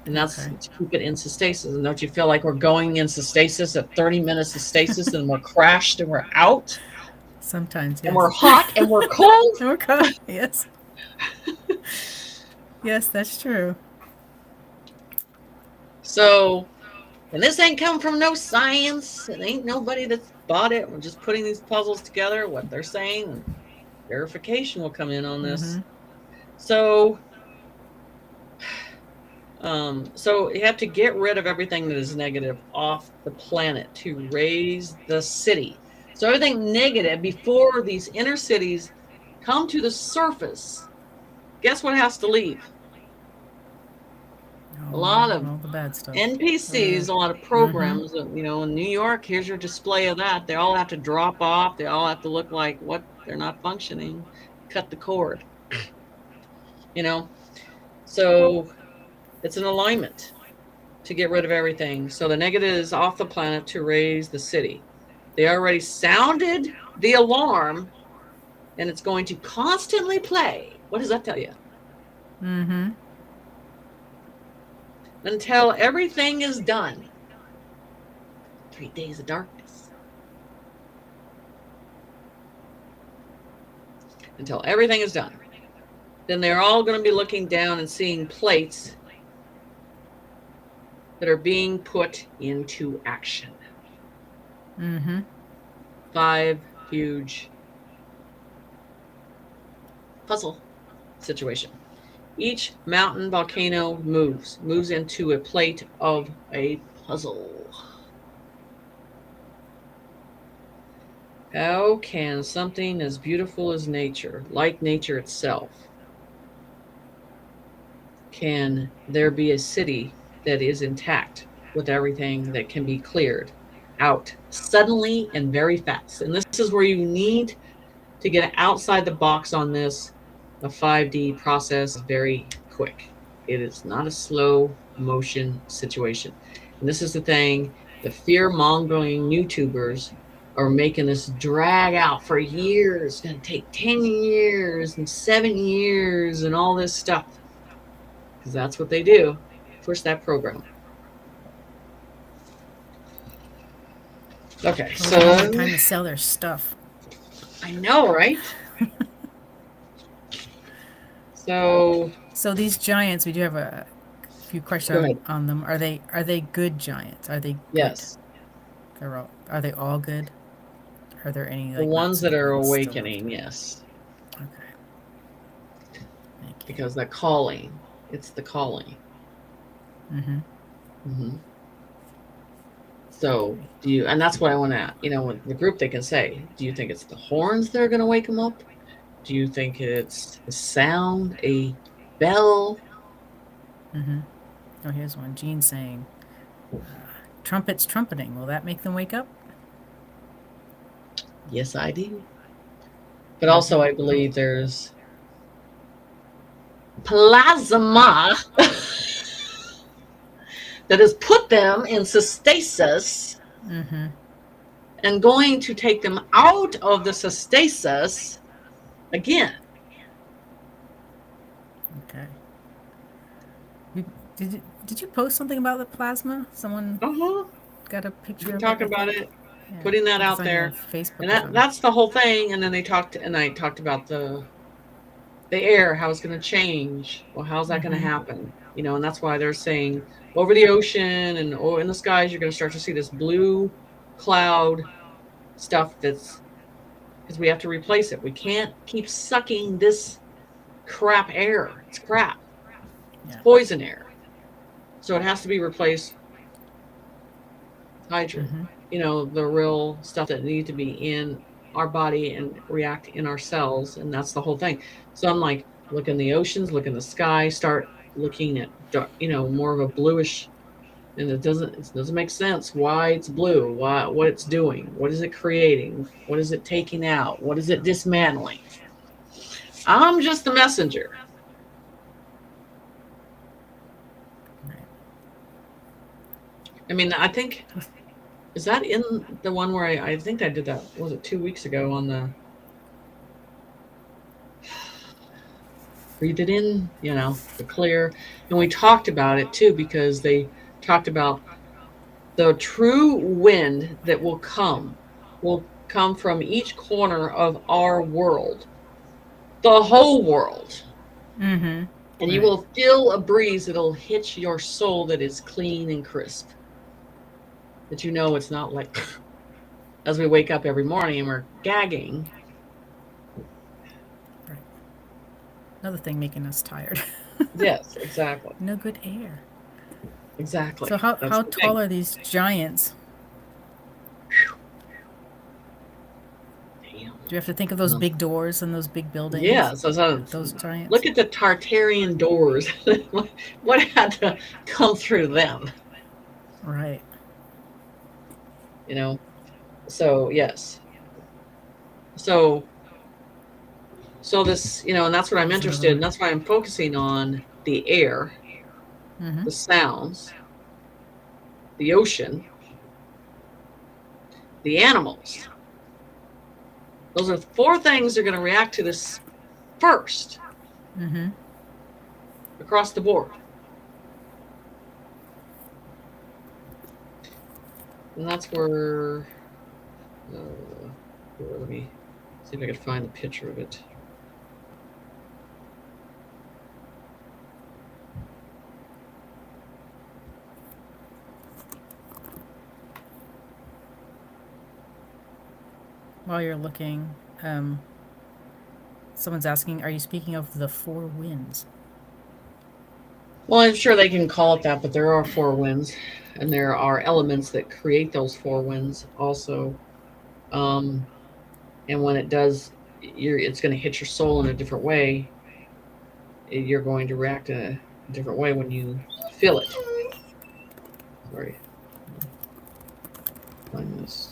And that's to keep it in stasis. And don't you feel like we're going into stasis at 30 minutes of stasis and we're crashed and we're out? Sometimes, yes. And we're hot and we're cold? We're cold, yes. Yes, that's true. So, and this ain't come from no science. It ain't nobody that's bought it. We're just putting these puzzles together, what they're saying, and verification will come in on this. So, So you have to get rid of everything that is negative off the planet to raise the city. So everything negative before these inner cities come to the surface, guess what has to leave? A lot of all the bad stuff. NPCs, a lot of programs. In New York, here's your display of that. They all have to drop off. They all have to look like what they're not functioning. Cut the cord. So it's an alignment to get rid of everything. So the negative is off the planet to raise the city. They already sounded the alarm, and it's going to constantly play. What does that tell you? Until everything is done. 3 days of darkness. Until everything is done. Then they're all going to be looking down and seeing plates that are being put into action. 5 huge puzzle situation. Each mountain volcano moves into a plate of a puzzle. How can something as beautiful as nature, like nature itself, can there be a city that is intact with everything that can be cleared out suddenly and very fast? And this is where you need to get outside the box on this. A 5D process is very quick. It is not a slow motion situation. And this is the thing, the fear-mongering YouTubers are making this drag out for years. It's going to take 10 years and 7 years and all this stuff. Because that's what they do. Push that program. Okay, so time to sell their stuff. I know, right? So these giants, we do have a few questions on them. Are they good giants? Are they good? Yes. Are they all good? Are there any the ones that are awakening? Yes. Okay. Thank you. Because that calling, it's the calling. So do you? And that's what I want to. With the group, they can say, do you think it's the horns that are going to wake them up? Do you think it's a sound, a bell? Oh, here's one. Gene saying, trumpets trumpeting. Will that make them wake up? Yes, I do. But also, I believe there's plasma that has put them in stasis and going to take them out of the stasis again. Okay. Did you post something about the plasma? Someone got a picture of it? Talking about it, putting that out there. Facebook, and that's the whole thing. And then I talked about the air, how it's going to change. Well, how's that going to happen? And that's why they're saying over the ocean and in the skies, you're going to start to see this blue cloud stuff. That's because we have to replace it. We can't keep sucking this crap air. It's crap. It's poison air. So it has to be replaced with hydrogen. The real stuff that needs to be in our body and react in our cells. And that's the whole thing. So I'm like, look in the oceans, look in the sky, start looking at, more of a bluish, and it doesn't make sense why it's blue, what it's doing, what is it creating, what is it taking out, what is it dismantling. I'm just the messenger. I mean, I think, is that in the one where I think I did that, was it 2 weeks ago on the breathe it in, the clear. And we talked about it too, because they talked about the true wind that will come from each corner of our world, the whole world. And you will feel a breeze that'll hit your soul that is clean and crisp. That it's not like as we wake up every morning and we're gagging. Another thing making us tired. Yes, exactly. No good air. Exactly. So how tall are these giants? Damn. Do you have to think of those big doors and those big buildings? Yeah, so those giants. Look at the Tartarian doors. What had to come through them? Right. You know. So yes. So this, and that's what I'm interested in. That's why I'm focusing on the air, the sounds, the ocean, the animals. Those are 4 things that are going to react to this first, across the board. And that's where, let me see if I can find a picture of it. While you're looking, someone's asking, are you speaking of the 4 winds? Well, I'm sure they can call it that, but there are 4 winds, and there are elements that create those 4 winds also. And when it does, it's going to hit your soul in a different way. You're going to react in a different way when you feel it. Sorry. Find this.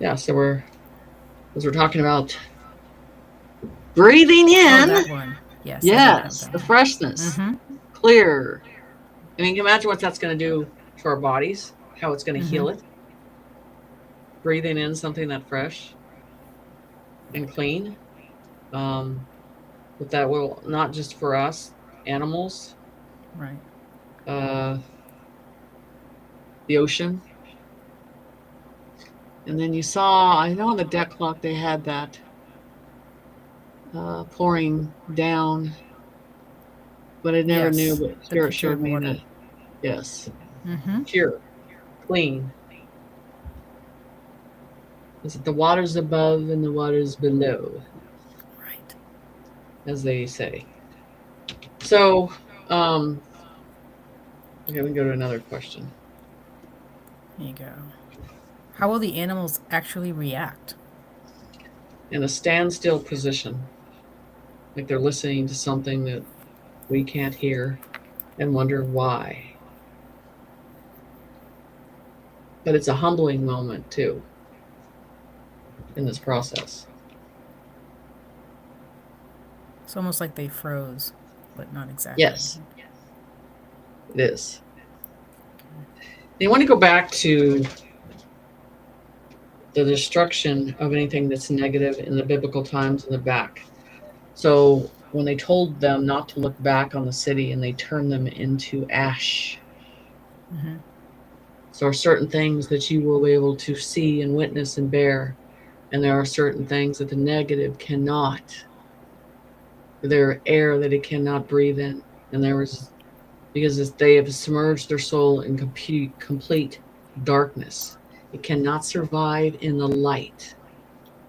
Yeah, so we're talking about breathing in. Oh, that one. Yes. Yes, the freshness, clear. I mean, can you imagine what that's going to do to our bodies? How it's going to heal it? Breathing in something that fresh and clean. But that will not just for us, animals. Right. The ocean. And then you saw, I know on the deck clock they had that pouring down, but I never knew. But Spirit showed me that. Yes. Pure, clean. Is it the waters above and the waters below? Right. As they say. So, okay, we can go to another question. There you go. How will the animals actually react? In a standstill position, like they're listening to something that we can't hear and wonder why. But it's a humbling moment too in this process. It's almost like they froze, but not exactly. Yes, it is. You want to go back to the destruction of anything that's negative in the biblical times in the back. So when they told them not to look back on the city and they turned them into ash. So there are certain things that you will be able to see and witness and bear. And there are certain things that the negative cannot. There are air that it cannot breathe in. And because they have submerged their soul in complete darkness. It cannot survive in the light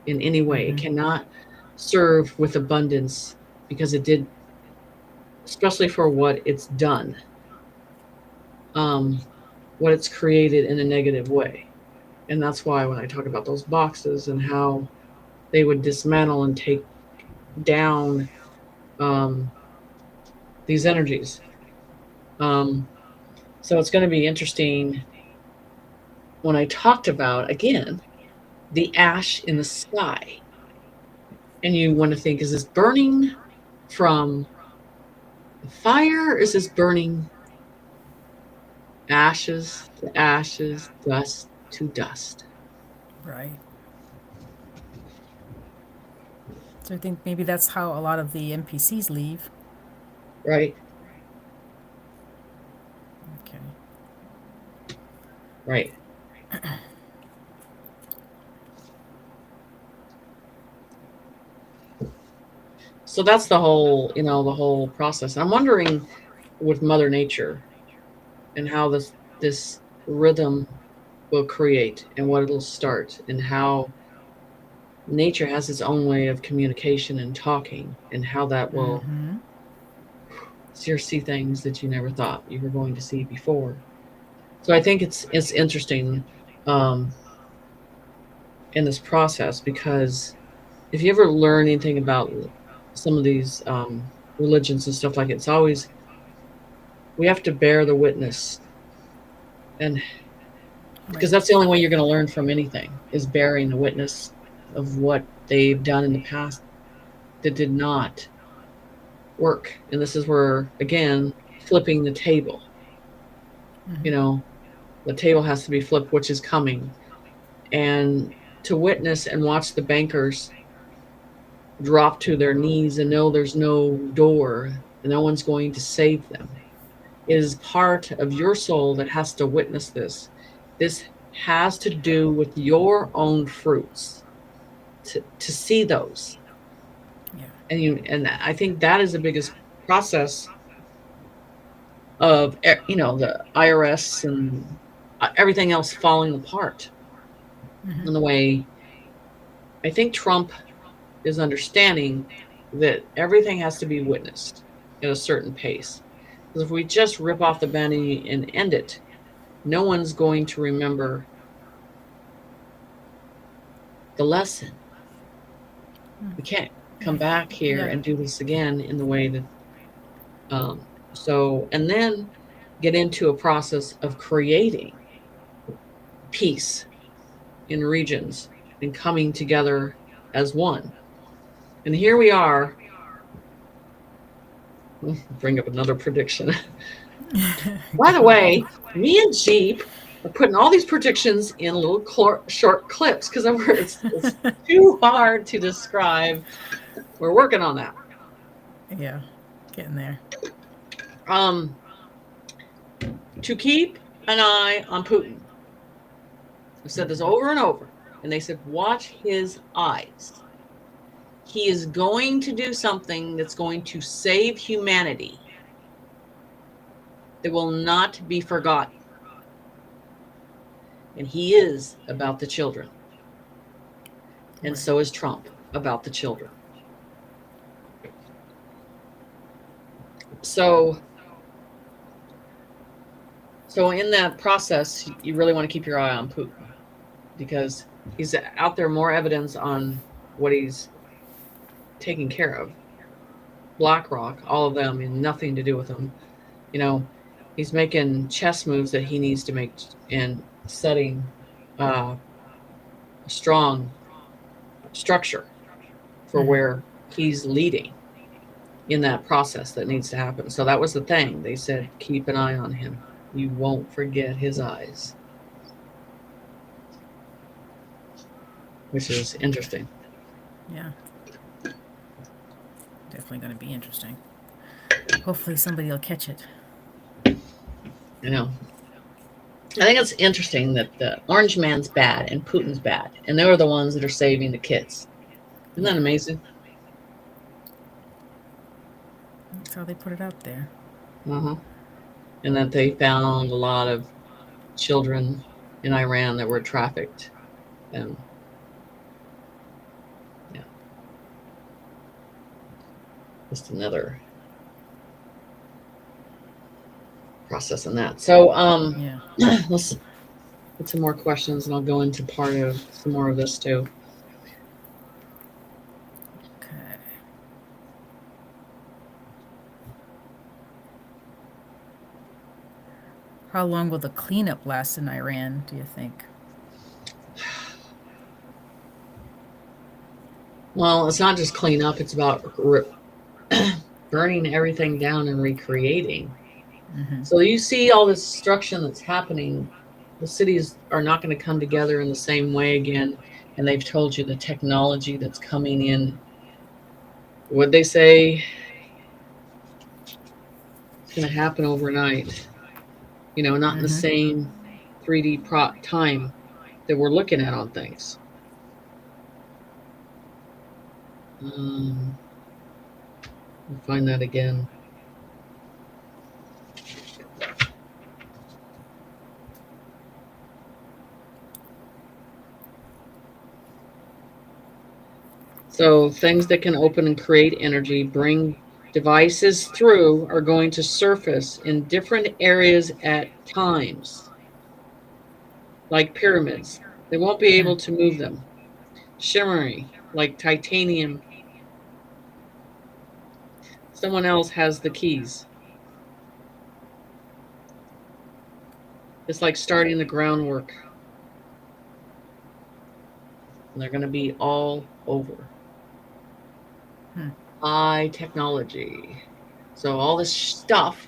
in any way. It cannot serve with abundance because it did, especially for what it's done, what it's created in a negative way. And that's why when I talk about those boxes and how they would dismantle and take down these energies. So it's going to be interesting when I talked about, again, the ash in the sky. And you want to think, is this burning from the fire? Or is this burning ashes to ashes, dust to dust? Right. So I think maybe that's how a lot of the NPCs leave. Right. Okay. Right. So that's the whole process. I'm wondering with Mother Nature and how this rhythm will create and what it'll start and how nature has its own way of communication and talking, and how that will see things that you never thought you were going to see before. So I think it's interesting in this process, because if you ever learn anything about some of these religions and stuff like it, it's always we have to bear the witness, and because that's the only way you're going to learn from anything is bearing the witness of what they've done in the past that did not work. And this is where, again, flipping the table. You know, the table has to be flipped, which is coming. And to witness and watch the bankers drop to their knees and know there's no door, and no one's going to save them, is part of your soul that has to witness this. This has to do with your own fruits, to see those. Yeah. And I think that is the biggest process of, you know, the IRS and everything else falling apart. In the way I think Trump is understanding that everything has to be witnessed at a certain pace. Because if we just rip off the band-aid and end it, no one's going to remember the lesson. We can't come back here and do this again in the way that so, and then get into a process of creating peace in regions and coming together as one. And here we are. Bring up another prediction. By the way, me and Jeep are putting all these predictions in little short clips because it's too hard to describe. We're working on that. Yeah, getting there. To keep an eye on Putin. I've said this over and over, and they said, watch his eyes. He is going to do something that's going to save humanity. That will not be forgotten. And he is about the children. And so is Trump about the children. So in that process, you really want to keep your eye on Putin, because he's out there, more evidence on what he's taking care of. BlackRock, all of them, and nothing to do with him. You know, he's making chess moves that he needs to make and setting a strong structure for where he's leading in that process that needs to happen. So that was the thing. They said, keep an eye on him. You won't forget his eyes. Which is interesting. Yeah. Definitely going to be interesting. Hopefully somebody will catch it. I know. I think it's interesting that the Orange Man's bad and Putin's bad, and they're the ones that are saving the kids. Isn't that amazing? That's how they put it out there. And that they found a lot of children in Iran that were trafficked. And yeah, just another process in that. So let's get some more questions, and I'll go into part of some more of this too. Okay. How long will the cleanup last in Iran, do you think? Well, it's not just cleanup, it's about burning everything down and recreating. So you see all this destruction that's happening. The cities are not going to come together in the same way again. And they've told you the technology that's coming in. What'd they say? It's going to happen overnight. You know, not in the same 3D time that we're looking at on things. We'll find that again. So things that can open and create energy, bring devices through, are going to surface in different areas at times, like pyramids. They won't be able to move them. Shimmery, like titanium. Someone else has the keys. It's like starting the groundwork. And they're going to be all over. High technology. So all this stuff,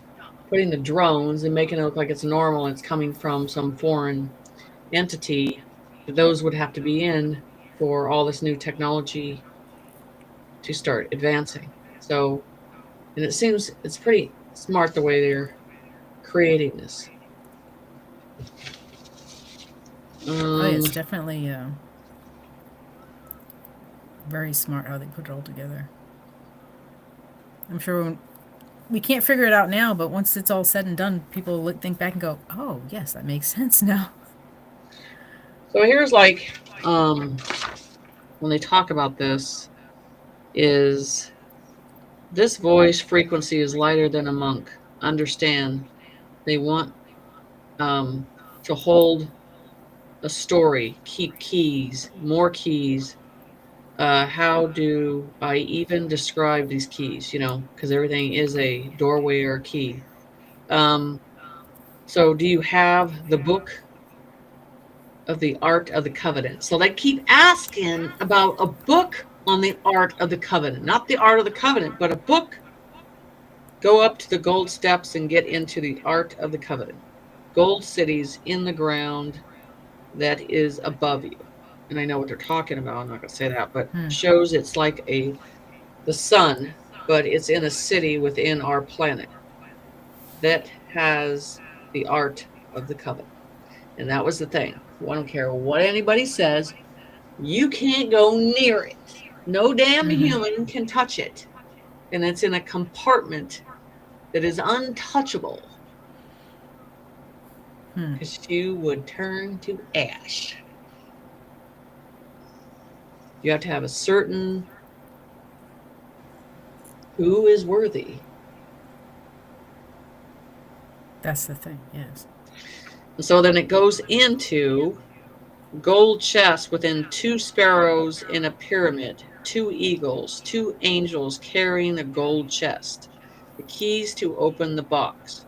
putting the drones and making it look like it's normal and it's coming from some foreign entity, those would have to be in for all this new technology to start advancing. So, and it seems it's pretty smart the way they're creating this. It's definitely very smart how they put it all together. I'm sure we can't figure it out now, but once it's all said and done, people think back and go, "Oh, yes, that makes sense now." So here's like when they talk about this, is this voice frequency is lighter than a monk. Understand, they want to hold a story, keep keys, more keys. How do I even describe these keys? You know, because everything is a doorway or a key. So, do you have the book of the Art of the Covenant? So, they keep asking about a book on the Art of the Covenant, not the Art of the Covenant, but a book. Go up to the gold steps and get into the Art of the Covenant. Gold cities in the ground that is above you. And I know what they're talking about. I'm not going to say that, but shows it's like the sun, but it's in a city within our planet that has the Art of the Covenant. And that was the thing. I don't care what anybody says, you can't go near it. No damn human can touch it. And it's in a compartment that is untouchable. Because you would turn to ash. You have to have a certain who is worthy. That's the thing, yes. So then it goes into gold chest within 2 sparrows in a pyramid, 2 eagles, 2 angels carrying a gold chest, the keys to open the box.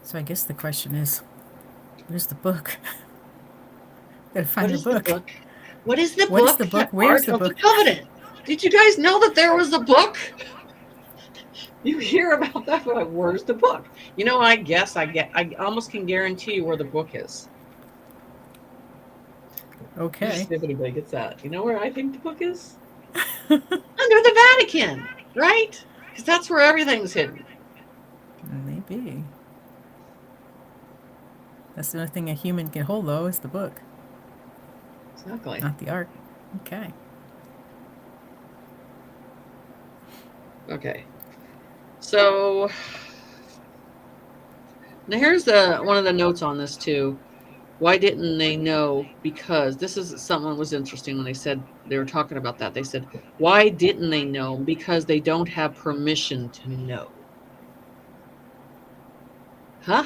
So I guess the question is, where's the book? Gotta find the book. What is the book? What is the book? Where's the book? The Covenant. Did you guys know that there was a book? You hear about that, but where's the book? You know, I almost can guarantee you where the book is. Okay. See if anybody gets that. You know where I think the book is? Under the Vatican, right? Because that's where everything's hidden. Maybe. That's the only thing a human can hold, though, is the book. Exactly. Not the art. Okay. Okay. So now here's one of the notes on this too. Why didn't they know? Because this is something that was interesting when they were talking about that. They said, why didn't they know? Because they don't have permission to know. Huh?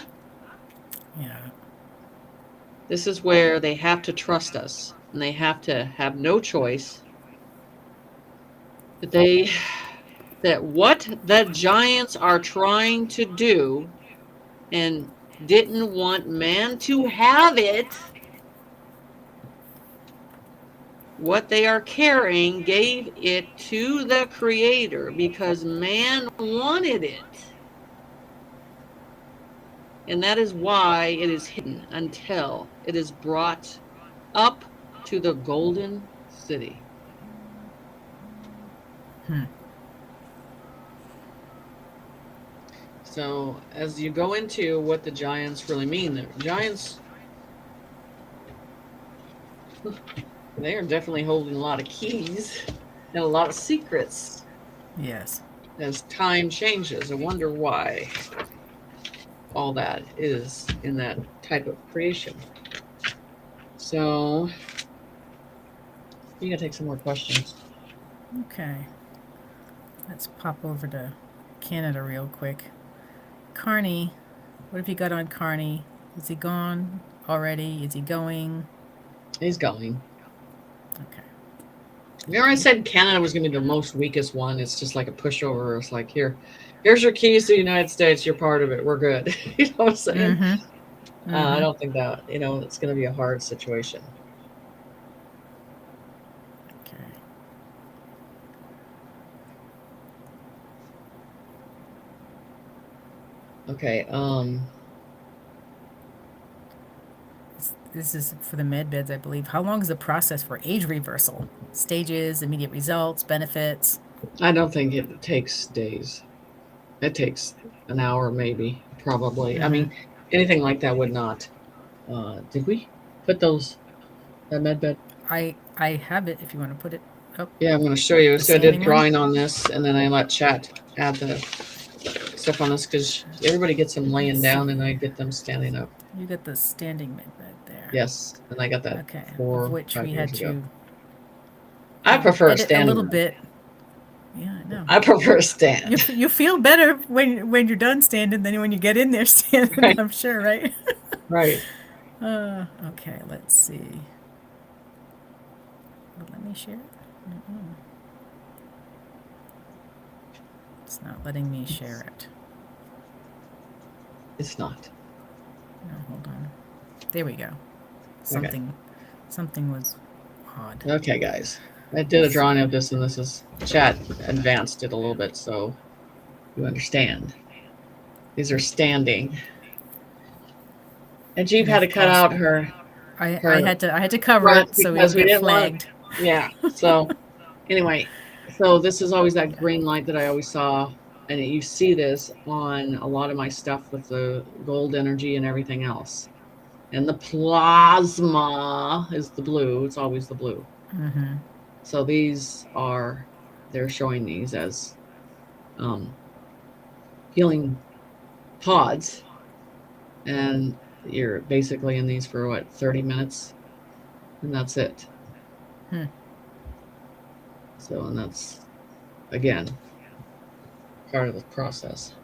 Yeah. This is where they have to trust us, and they have to have no choice. That what the giants are trying to do and didn't want man to have it, what they are carrying gave it to the Creator because man wanted it. And that is why it is hidden until it is brought up to the golden city. So as you go into what the giants really mean, the giants, they are definitely holding a lot of keys and a lot of secrets. Yes. as time changes. I wonder why all that is in that type of creation. So you gotta take some more questions. Okay. Let's pop over to Canada real quick. Carney, what have you got on Carney? Is he gone already? Is he going? He's going. Okay. Remember I said Canada was going to be the most weakest one. It's just like a pushover. It's like, here's your keys to the United States. You're part of it. We're good. You know what I'm saying? Mm-hmm. I don't think that, it's going to be a hard situation. Okay. Okay. This is for the MedBeds, I believe. How long is the process for age reversal? Stages, immediate results, benefits? I don't think it takes days. It takes an hour, maybe, probably. Mm-hmm. I mean, anything like that would not. Did we put that MedBed? I have it if you want to put it up. Yeah, I'm going to show you. The So I did standing drawing on this, and then I let chat add the stuff on this because everybody gets them laying down, and I get them standing up. You got the standing MedBed there. Yes, and I got that Okay. 4 Of which 5 we years had ago. to I prefer a edit standing a little one. bit. Yeah, I know. I prefer a stand. You feel better when you're done standing than when you get in there standing. Right. I'm sure, right? Right. Okay, let's see. Let me share it. It's not letting me share it. It's not. No, hold on. There we go. Something was odd. Okay, guys. I did a drawing of this, and this is chat advanced it a little bit so you understand. These are standing. And Jeep had to cut out her. I had to cover it so we didn't get flagged. Yeah. So anyway, so this is always that green light that I always saw, and you see this on a lot of my stuff with the gold energy and everything else. And the plasma is the blue. It's always the blue. Mm-hmm. So they're showing these as healing pods, and you're basically in these for what, 30 minutes, and that's it. So, and that's again part of the process,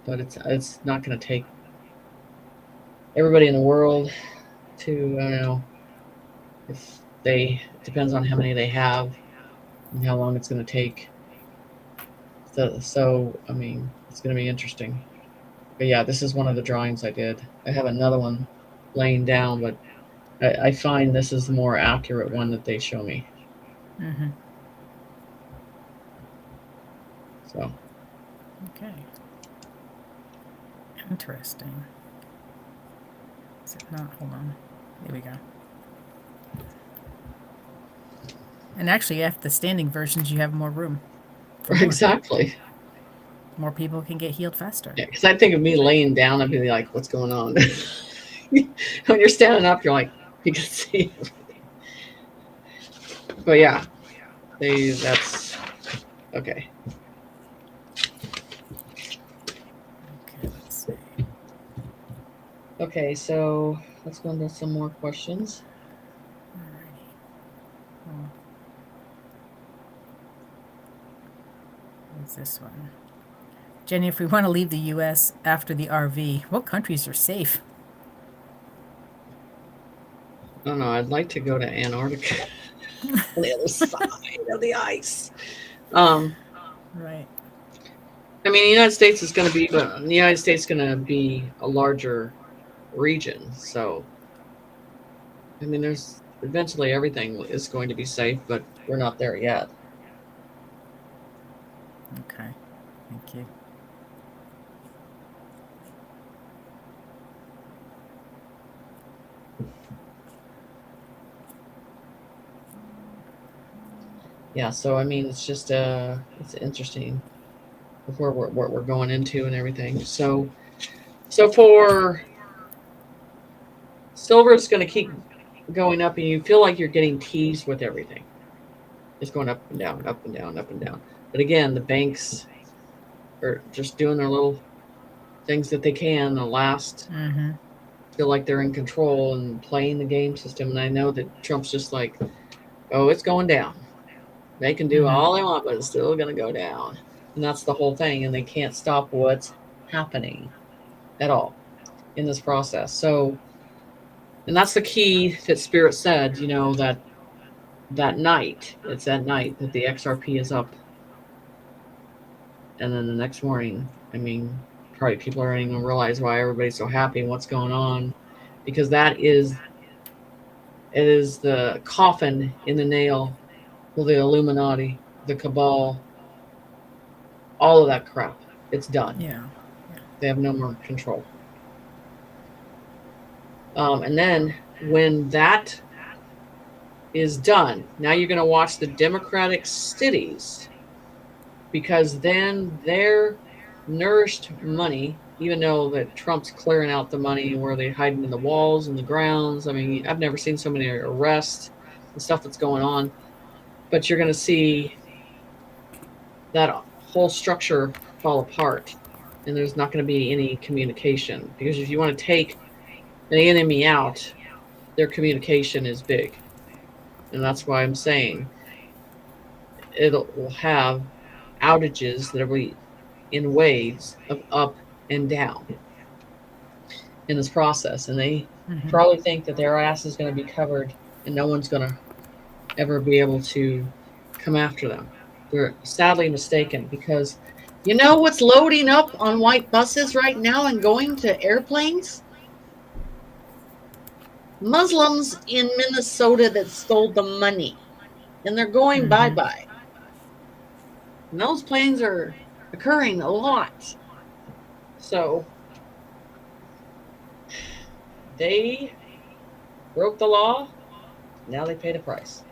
but it's not going to take everybody in the world to, I don't know, it depends on how many they have and how long it's going to take. So I mean, it's going to be interesting. But yeah, this is one of the drawings I did. I have another one laying down, but I find this is the more accurate one that they show me. Mm-hmm. So. Okay. Interesting. Is it not? Hold on. There we go. And actually, after the standing versions, you have more room. Exactly. More people can get healed faster. Yeah, because I think of me laying down, I'd be like, what's going on? When you're standing up, you're like, you can see everything. But yeah, that's okay. Okay, let's see. Okay, so let's go into some more questions. Alrighty. What's this one? Jenny, if we want to leave the U.S. after the RV, what countries are safe? I don't know. I'd like to go to Antarctica on the other side of the ice. Right. I mean, the United States is going to be a larger region. So, I mean, there's eventually everything is going to be safe, but we're not there yet. Okay. Thank you. Yeah, so I mean, it's just it's interesting with what we're going into and everything. So for silver, it's going to keep going up, and you feel like you're getting teased with everything. It's going up and down, up and down, up and down. But again, the banks are just doing their little things that they can to last, feel like they're in control and playing the game system. And I know that Trump's just like, oh, it's going down. They can do all they want, but it's still going to go down. And that's the whole thing. And they can't stop what's happening at all in this process. So, and that's the key that Spirit said, you know, that night, it's that night that the XRP is up. And then the next morning, I mean, probably people aren't even going to realize why everybody's so happy and what's going on, because it is the coffin in the nail for the Illuminati, the cabal, all of that crap. It's done. Yeah. They have no more control. And then when that is done, now you're going to watch the Democratic cities, because then their nourished money, even though that Trump's clearing out the money where they're hiding in the walls and the grounds. I mean, I've never seen so many arrests and stuff that's going on, but you're going to see that whole structure fall apart, and there's not going to be any communication, because if you want to take the enemy out, their communication is big. And that's why I'm saying it will have outages that will be in waves of up and down in this process. And they probably think that their ass is going to be covered and no one's going to ever be able to come after them. They're sadly mistaken, because you know what's loading up on white buses right now and going to airplanes? Muslims in Minnesota that stole the money, and they're going bye-bye. And those planes are occurring a lot. So they broke the law. Now they pay the price.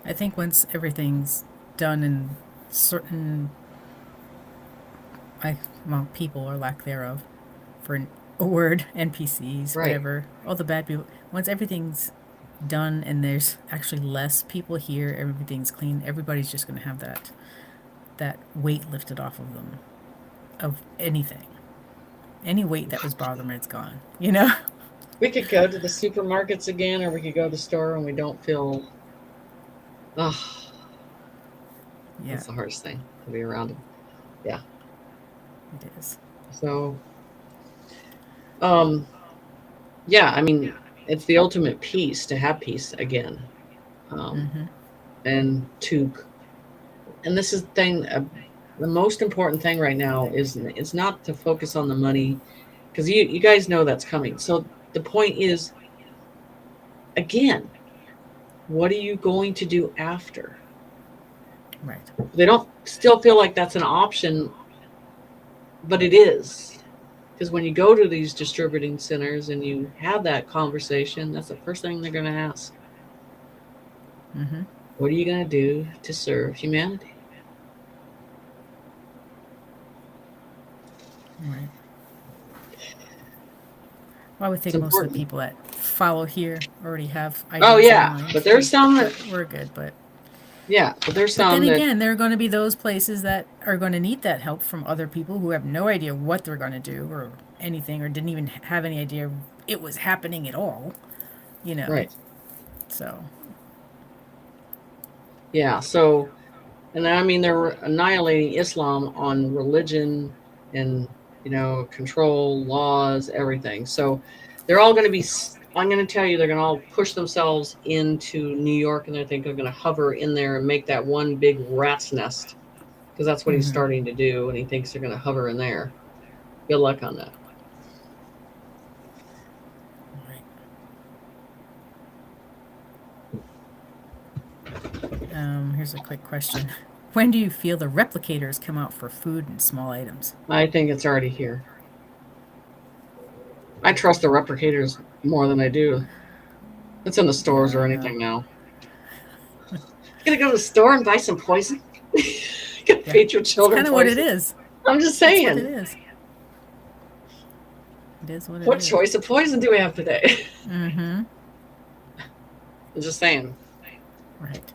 I think once everything's done and certain people, or lack thereof, for a word, NPCs, whatever, all the bad people, once everything's done and there's actually less people here, everything's clean, everybody's just going to have that weight lifted off of them, of anything. Any weight that was bothering them, it's gone, you know? We could go to the supermarkets again, or we could go to the store and we don't feel, yeah, that's the hardest thing, to be around them. Yeah. It is. So, yeah, I mean, it's the ultimate peace, to have peace again. And this is the thing, the most important thing right now is, it's not to focus on the money, because you guys know that's coming. So the point is, again, what are you going to do after? Right. They don't still feel like that's an option, but it is. Because when you go to these distributing centers and you have that conversation, that's the first thing they're going to ask. What are you going to do to serve humanity? Right. Well, I would think most of the people that follow here already have ideas. Oh, yeah. But there's some that... We're good, but... Yeah, but there's some. But then again, there are going to be those places that are going to need that help from other people who have no idea what they're going to do or anything, or didn't even have any idea it was happening at all, you know. Right. So. Yeah, so, and I mean, they're annihilating Islam on religion and, you know, control, laws, everything. So they're all going to be... I'm going to tell you, they're going to all push themselves into New York, and they think they're going to hover in there and make that one big rat's nest, because that's what he's starting to do, and he thinks they're going to hover in there. Good luck on that. Here's a quick question. When do you feel the replicators come out for food and small items? I think it's already here. I trust the replicators more than I do. It's in the stores or anything now. You gonna go to the store and buy some poison? You gonna feed your children That's kind of what it is. I'm just saying. That's what it is. It is what it What is. choice of poison do we have today? Mm-hmm. I'm just saying. Right.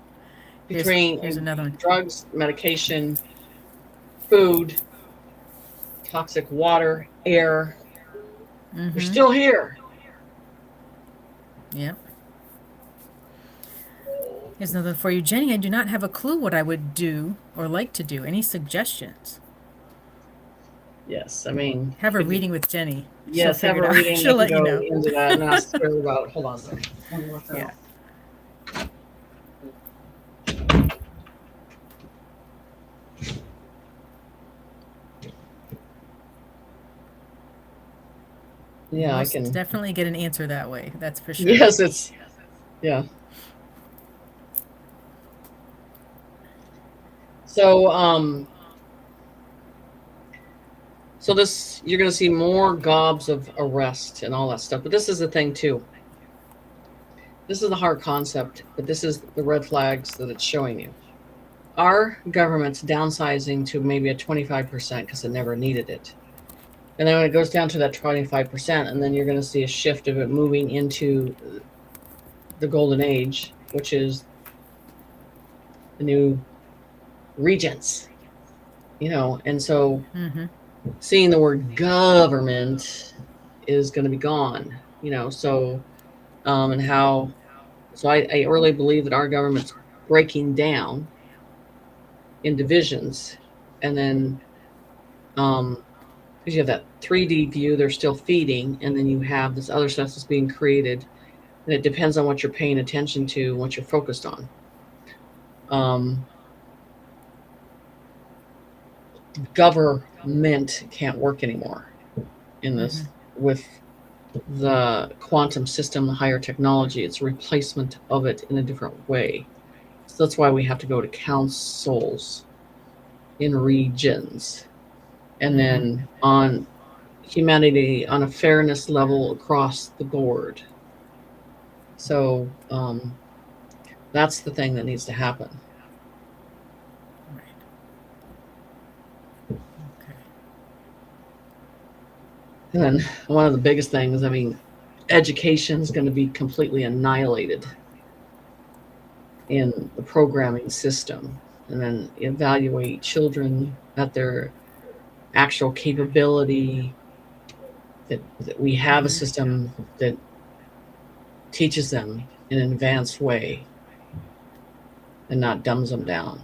Between here's another one. drugs, medication, food, toxic water, air, we're Mm-hmm. still here. Yep. Here's another for you, Jenny. I do not have a clue what I would do or like to do. Any suggestions? Yes, I mean, have a reading with Jenny. Yes, have a reading. She'll let you know. Into that and ask her about. Hold on, sorry. Yeah. Yeah, I can definitely get an answer that way. That's for sure. Yes, it's yeah. So so this you're going to see more gobs of arrest and all that stuff. But this is the thing too. This is the hard concept, but this is the red flags that it's showing you. Our government's downsizing to maybe a 25% because it never needed it. And then when it goes down to that 25%, and then you're going to see a shift of it moving into the golden age, which is the new regents, and so seeing the word government is going to be gone, so and how, so I really believe that our government's breaking down in divisions, and then because you have that 3D view, they're still feeding, and then you have this other stuff that's being created, and it depends on what you're paying attention to, what you're focused on. Government can't work anymore in this with the quantum system, the higher technology. It's a replacement of it in a different way. So that's why we have to go to councils in regions, and then on humanity on a fairness level across the board. So that's the thing that needs to happen. And then one of the biggest things, I mean, education is going to be completely annihilated in the programming system, and then evaluate children at their actual capability, that we have a system that teaches them in an advanced way and not dumbs them down.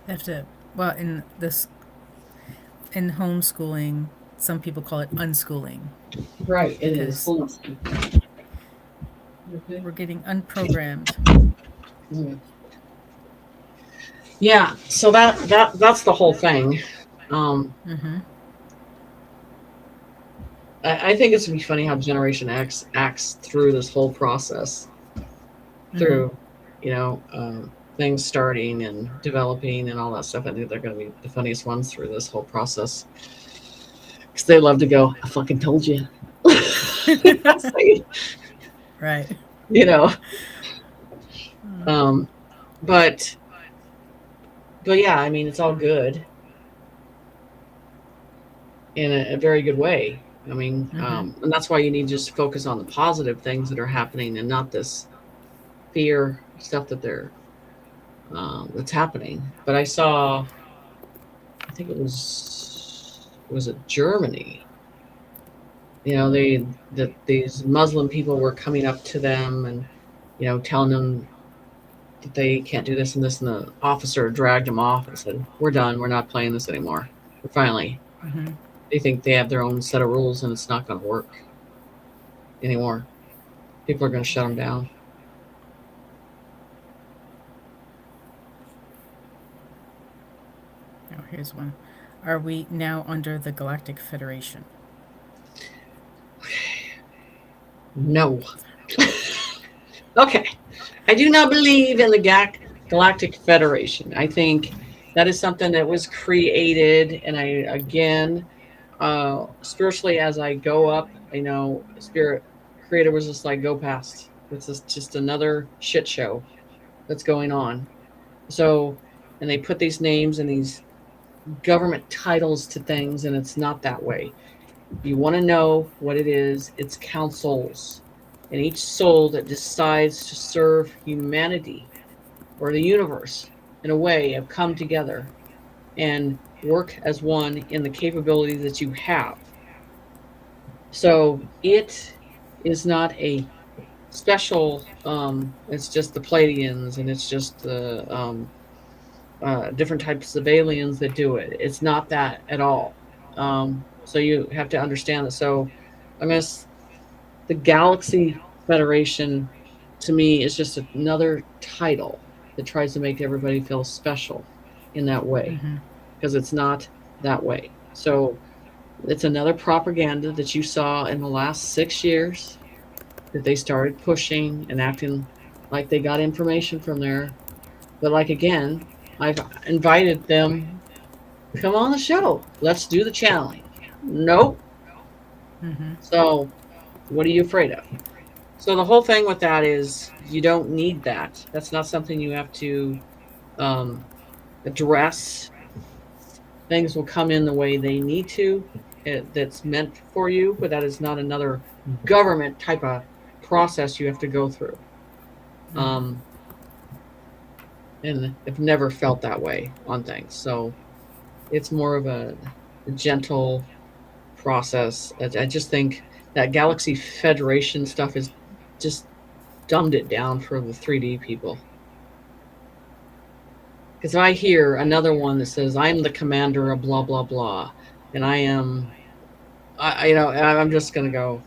Have to, well, in homeschooling, some people call it unschooling. Right, it is. We're getting unprogrammed. Yeah, so that's the whole thing. I think it's gonna be funny how Generation X acts through this whole process, through things starting and developing and all that stuff. I think they're going to be the funniest ones through this whole process, because they love to go, "I fucking told you." Right. But yeah, I mean, it's all good in a very good way. I mean, and that's why you need to just focus on the positive things that are happening, and not this fear stuff that that's happening. But I saw, I think it was it Germany? These Muslim people were coming up to them and telling them that they can't do this and this, and the officer dragged them off and said, "We're done. We're not playing this anymore. We're finally." They think they have their own set of rules, and it's not going to work anymore. People are going to shut them down. Oh, here's one. Are we now under the Galactic Federation? No. Okay. I do not believe in the Galactic Federation. I think that is something that was created, and spiritually, as I go up, Spirit Creator was just like, go past. This is just another shit show that's going on. So, and they put these names and these government titles to things, and it's not that way. You want to know what it is, it's councils. And each soul that decides to serve humanity or the universe in a way have come together and work as one in the capability that you have. So it is not a special, it's just the Pleiadians and it's just the different types of aliens that do it. It's not that at all. So you have to understand that. So I guess the Galaxy Federation to me is just another title that tries to make everybody feel special in that way because it's not that way. So it's another propaganda that you saw in the last 6 years that they started pushing and acting like they got information from there. But like again, I've invited them, come on the show. Let's do the challenge. Nope. So what are you afraid of? So the whole thing with that is you don't need that. That's not something you have to address. Things will come in the way they need to. That's meant for you, but that is not another government type of process you have to go through. And I've never felt that way on things. So it's more of a gentle process. I just think that Galaxy Federation stuff is just dumbed it down for the 3D people. Because I hear another one that says, I'm the commander of blah, blah, blah. And I'm just going to go,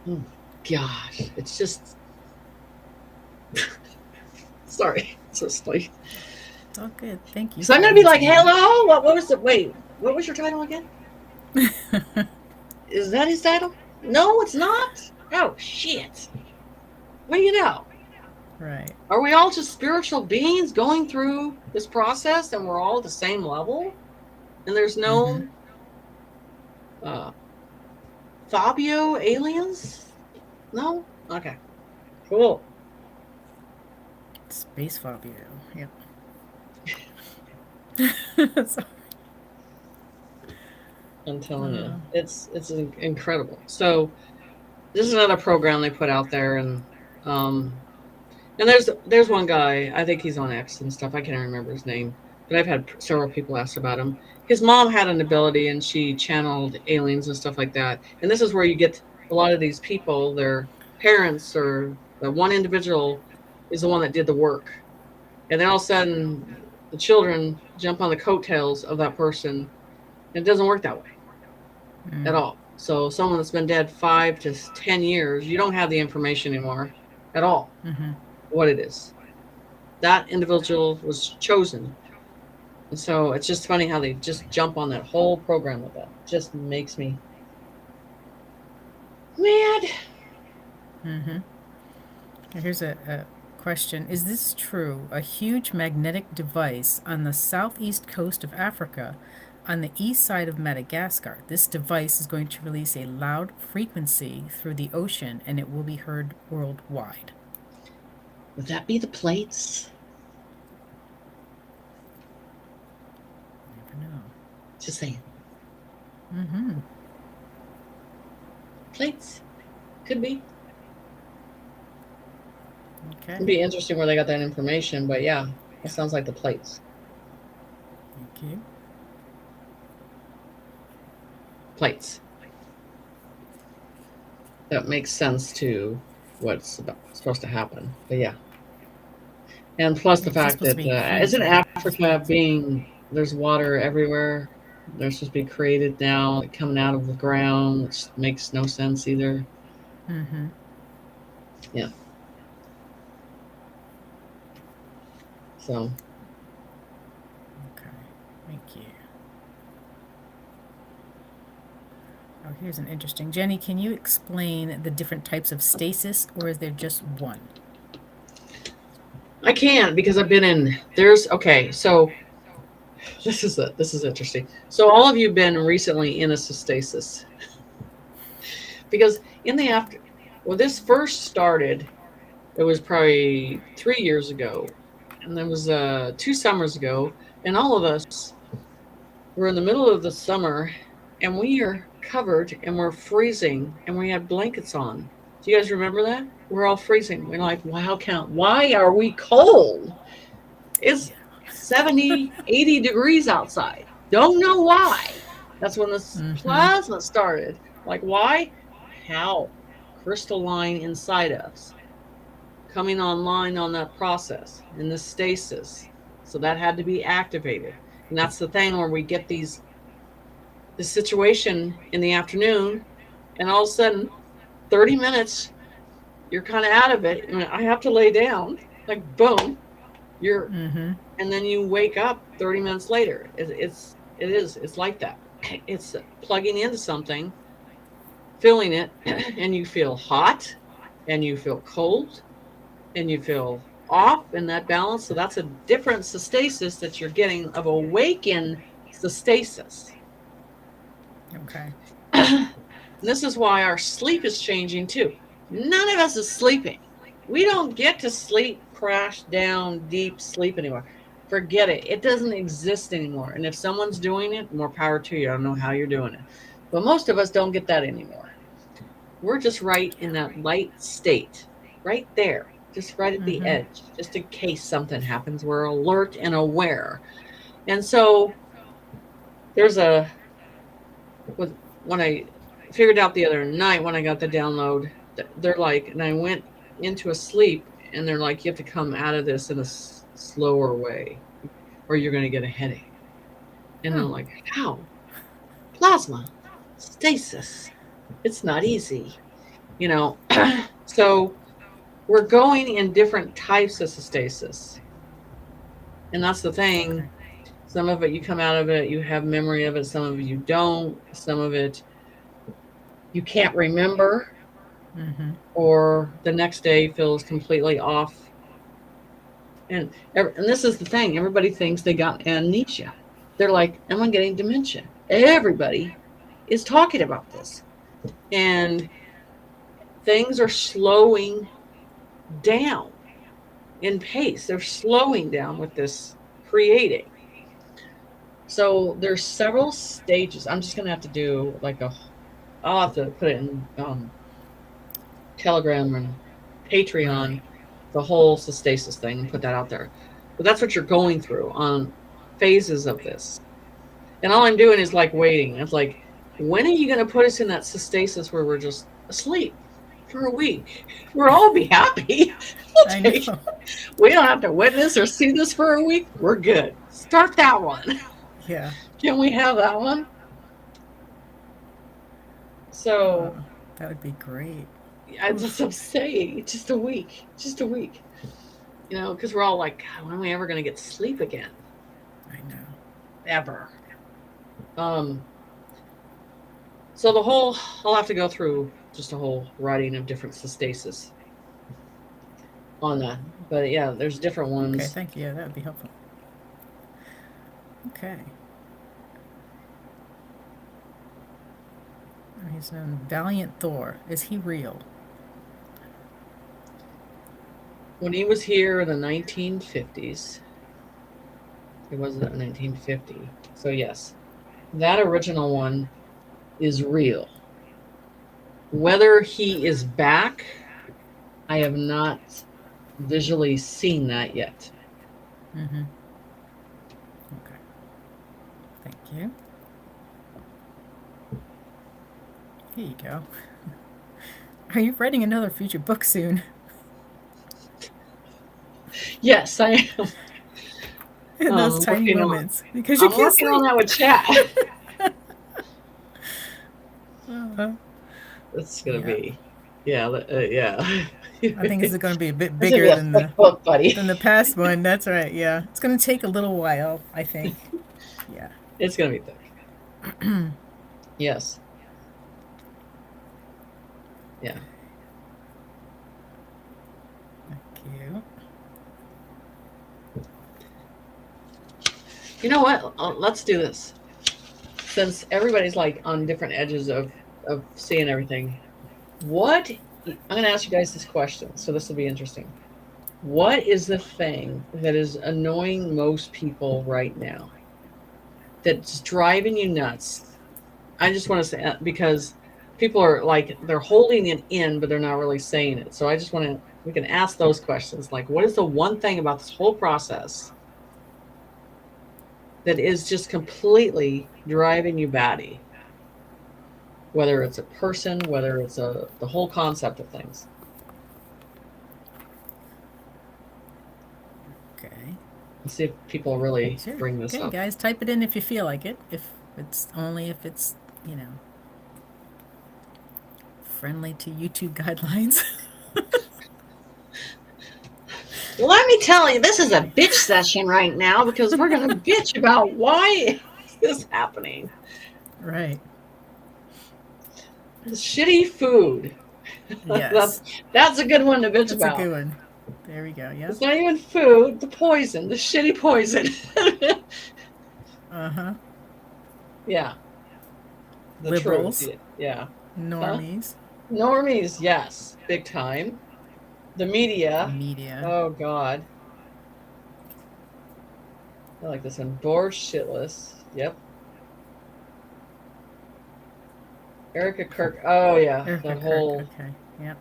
oh, gosh, it's just, sorry. It's just like, it's all good. Thank you. So I'm going to be like, hello? What was it? Wait, what was your title again? Is that his title? No, it's not. Oh, shit. What do you know? Right. Are we all just spiritual beings going through this process and we're all at the same level? And there's no Fabio aliens? No? Okay. Cool. Space Fabio. Yep. Sorry. I'm telling you. It's incredible. So this is another program they put out there, and there's one guy, I think he's on X and stuff. I can't remember his name, but I've had several people ask about him. His mom had an ability, and she channeled aliens and stuff like that. And this is where you get a lot of these people. Their parents or the one individual is the one that did the work, and then all of a sudden the children jump on the coattails of that person. And it doesn't work that way at all. So someone that's been dead 5 to 10 years, you don't have the information anymore at all. What it is. That individual was chosen. And so it's just funny how they just jump on that whole program with that. It just makes me mad. Here's a question. Is this true? A huge magnetic device on the southeast coast of Africa on the east side of Madagascar. This device is going to release a loud frequency through the ocean and it will be heard worldwide. Would that be the plates? Never know. Just saying. Plates. Could be. Okay. It'd be interesting where they got that information, but yeah, it sounds like the plates. Thank you. Plates. That makes sense to what's supposed to happen. But yeah. And plus the fact that isn't Africa being, there's water everywhere. They're supposed to be created now, like coming out of the ground, which makes no sense either. Yeah. So. Okay. Thank you. Oh, here's an interesting. Jenny, can you explain the different types of stasis, or is there just one? I can't because I've been in. Okay. So this is interesting. So all of you have been recently in a stasis because when this first started, it was probably 3 years ago, and there was 2 summers ago, and all of us we're in the middle of the summer and we are covered and we're freezing and we have blankets on. Do you guys remember that? We're all freezing. We're like, wow, why are we cold? It's 70, 80 degrees outside. Don't know why. That's when the plasma started. Like, why? How? Crystalline inside us coming online on that process in the stasis. So that had to be activated. And that's the thing where we get this situation in the afternoon, and all of a sudden, 30 minutes, you're kind of out of it. And I have to lay down. Like, boom, you're, and then you wake up 30 minutes later. It's like that. It's plugging into something, feeling it, and you feel hot, and you feel cold, and you feel off in that balance. So that's a different stasis that you're getting of awakened stasis. Okay. This is why our sleep is changing too. None of us is sleeping. We don't get to sleep, crash down, deep sleep anymore. Forget it. It doesn't exist anymore. And if someone's doing it, more power to you. I don't know how you're doing it. But most of us don't get that anymore. We're just right in that light state, right there, just right at the edge, just in case something happens. We're alert and aware. And so there's when I figured out the other night when I got the download, they're like, and I went into a sleep, and they're like, you have to come out of this in a slower way, or you're going to get a headache. And I'm like, how? Plasma, stasis. It's not easy, you know. So we're going in different types of stasis. And that's the thing. Some of it, you come out of it, you have memory of it. Some of it, you don't. Some of it, you can't remember. Or the next day feels completely off. And this is the thing. Everybody thinks they got amnesia. They're like, am I getting dementia? Everybody is talking about this. And things are slowing down in pace. They're slowing down with this creating. So there's several stages. I'm just going to have to do like I'll have to put it in Telegram and Patreon, the whole stasis thing, and put that out there. But that's what you're going through on phases of this. And all I'm doing is like waiting. It's like, when are you going to put us in that stasis where we're just asleep for a week? We'll all be happy. We don't have to witness or see this for a week. We're good. Start that one. Yeah. Can we have that one? So that would be great. I'm saying, just a week. You know, because we're all like, God, when are we ever going to get sleep again? I know. Ever. So I'll have to go through just a whole writing of different stasis on that. But yeah, there's different ones. Okay, thank you. Yeah, that would be helpful. Okay. He's a Valiant Thor. Is he real? When he was here in the 1950s, it was 1950. So yes, that original one is real. Whether he is back, I have not visually seen that yet. Okay. Thank you. Here you go. Are you writing another future book soon? Yes, I am. In those tiny moments. Because you can't sleep. On that with chat. It's going to be, yeah. I think this is going to be a bit bigger than the past one. That's right, yeah. It's going to take a little while, I think. Yeah. It's going to be thick. Yes. Yeah. Thank you. You know what? Let's do this. Since everybody's like on different edges of seeing everything, I'm going to ask you guys this question, so this will be interesting. What is the thing that is annoying most people right now? that's driving you nuts? I just want to say, because people are like, they're holding it in, but they're not really saying it. So I just want to, we can ask those questions. Like, what is the one thing about this whole process that is just completely driving you batty? Whether it's a person, whether it's the whole concept of things. Okay. Let's see if people really Sure. bring this Okay, up. guys, type it in if you feel like it. If it's, friendly to YouTube guidelines. Let me tell you, this is a bitch session right now because we're going to bitch about why is this happening. Right. The shitty food. Yes. That's a good one to bitch That's about. a good one. There we go. Yeah. It's not even food, the poison, the shitty poison. Uh-huh. Yeah. The Liberals. truth. Yeah. Normies. Huh? Normies, yes. Big time. The media. Oh, God. I like this one. Bored shitless. Yep. Erica Kirk. Oh, yeah. Erica The Kirk. whole Okay. Yep.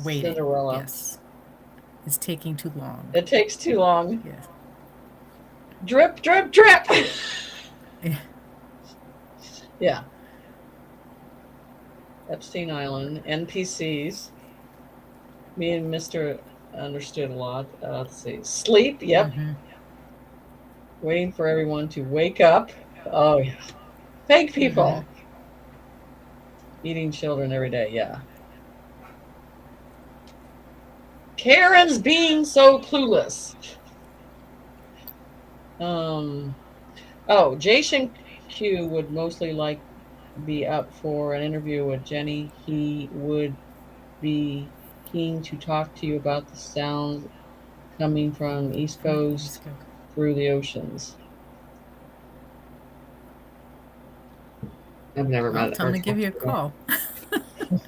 Waiting. Cinderella. Yes. It's taking too long. It takes too long. Yes. Drip, drip, drip. Yeah. Yeah. Epstein Island. NPCs. Me and Mr. understood a lot. Let's see. Sleep. Yep. Mm-hmm. Waiting for everyone to wake up. Oh, yeah. Fake people. Mm-hmm. Eating children every day. Yeah. Karen's being so clueless. Jason Q would mostly be up for an interview with Jenny. He would be keen to talk to you about the sounds coming from East Coast through the oceans. I've never met her. Tell him to give you a call.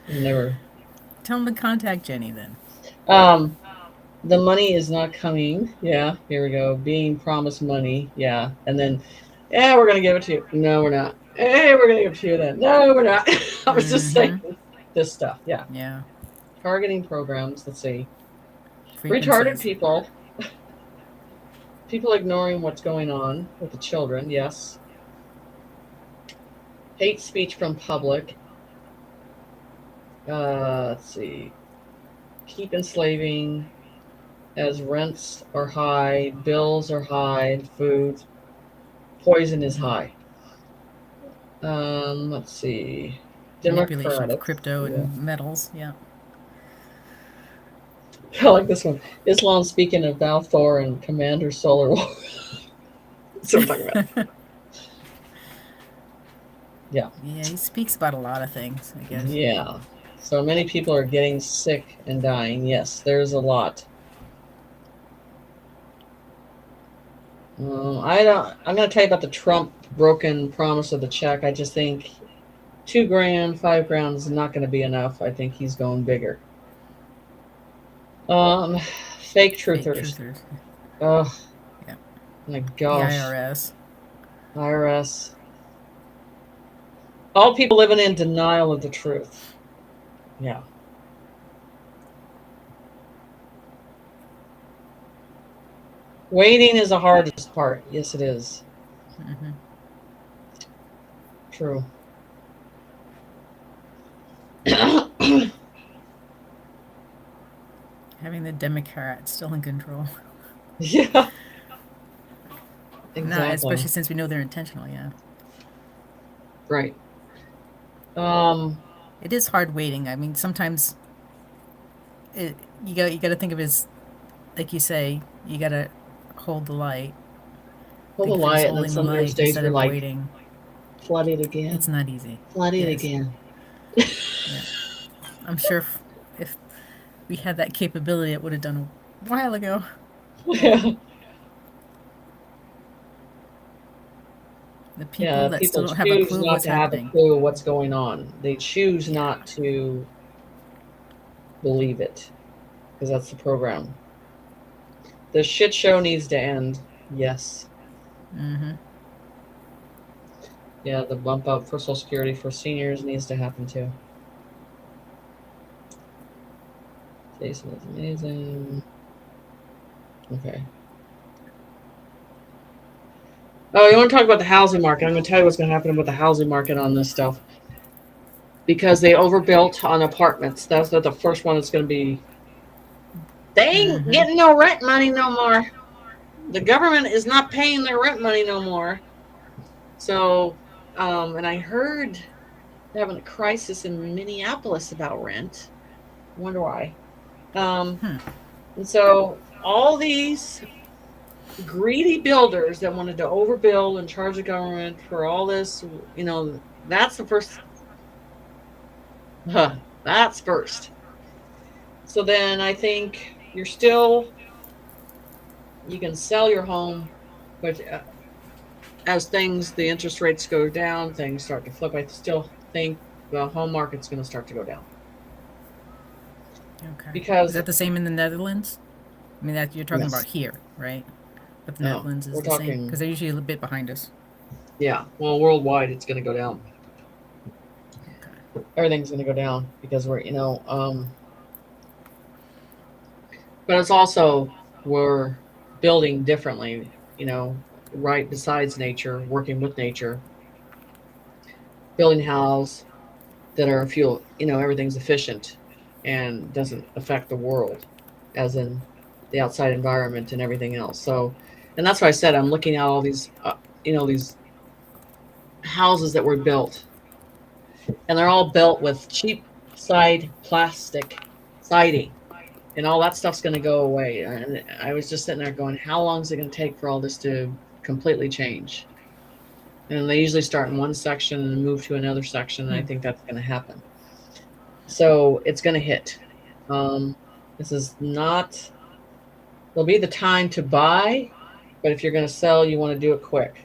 Never. Tell him to contact Jenny then. The money is not coming. Yeah, here we go. Being promised money. Yeah. And then, yeah, we're going to give it to you. No, we're not. Hey, we're going to give it to you then. No, we're not. I was just saying this stuff. Yeah. Yeah. Targeting programs. Let's see. Frequencies. Retarded people. People ignoring what's going on with the children. Yes. Hate speech from public. Let's see. Keep enslaving. As rents are high, bills are high, food, poison is high. Let's see. Manipulation of crypto and metals. Yeah. I like this one. Islam speaking of Balfour and Commander Solar War. That's what I'm talking about. Yeah. Yeah, he speaks about a lot of things, I guess. Yeah. So many people are getting sick and dying. Yes, there's a lot. I'm going to tell you about the Trump broken promise of the check. I just think $2,000, $5,000 is not going to be enough. I think he's going bigger. Fake truthers. Oh, yeah. My gosh. The IRS. All people living in denial of the truth. Yeah. Waiting is the hardest part. Yes, it is. Mm-hmm. True. Having the Democrats still in control. Yeah. Exactly. No, especially since we know they're intentional, yeah. Right. It is hard waiting. I mean, sometimes you got to think of it as, like you say, you got to hold the light. Hold the light, and then some days you're like, waiting. Flood it again. It's not easy. Flood it again. Yeah. I'm sure if we had that capability, it would have done a while ago. Yeah. The people that still don't have a clue what's happening. Have a clue what's going on. They choose not to believe it because that's the program. The shit show needs to end. Yes. Mm-hmm. Yeah, the bump up for Social Security for seniors needs to happen too. Jason is amazing. Okay. Oh, you want to talk about the housing market? I'm going to tell you what's going to happen with the housing market on this stuff. Because they overbuilt on apartments. That's not the first one that's going to be. They ain't getting no rent money no more. The government is not paying their rent money no more. So, and I heard they're having a crisis in Minneapolis about rent. I wonder why. And so all these greedy builders that wanted to overbuild and charge the government for all this, that's the first. That's first. So then I think you can sell your home, but as the interest rates go down, things start to flip. I still think the home market's going to start to go down. Okay. Because is that the same in the Netherlands? I mean, that you're talking about here, right? But the Netherlands is the same because they're usually a little bit behind us. Yeah. Well, worldwide, it's going to go down. Okay. Everything's going to go down because but it's also we're building differently, right besides nature, working with nature, building houses that are fuel, everything's efficient and doesn't affect the world, as in the outside environment and everything else. So, and that's why I said I'm looking at all these, these houses that were built, and they're all built with cheap side plastic siding, and all that stuff's going to go away. And I was just sitting there going, how long is it going to take for all this to completely change? And they usually start in one section and move to another section, and I think that's going to happen. So it's going to hit. This is not, there'll be the time to buy, but if you're going to sell, you want to do it quick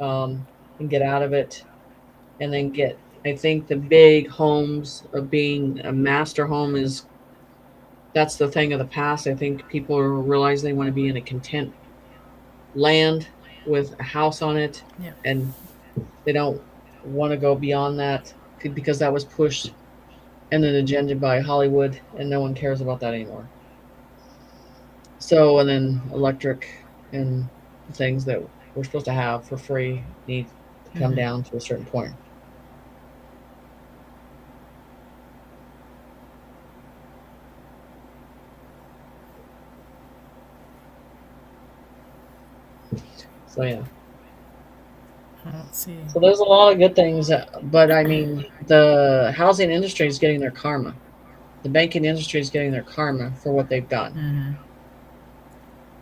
and get out of it. And then I think the big homes of being a master home that's the thing of the past. I think people are realizing they want to be in a content land with a house on it. Yeah. And they don't want to go beyond that because that was pushed and an agenda by Hollywood, and no one cares about that anymore. So, and then electric and things that we're supposed to have for free need to come down to a certain point. So, yeah. Let's see. So there's a lot of good things, but I mean, the housing industry is getting their karma. The banking industry is getting their karma for what they've done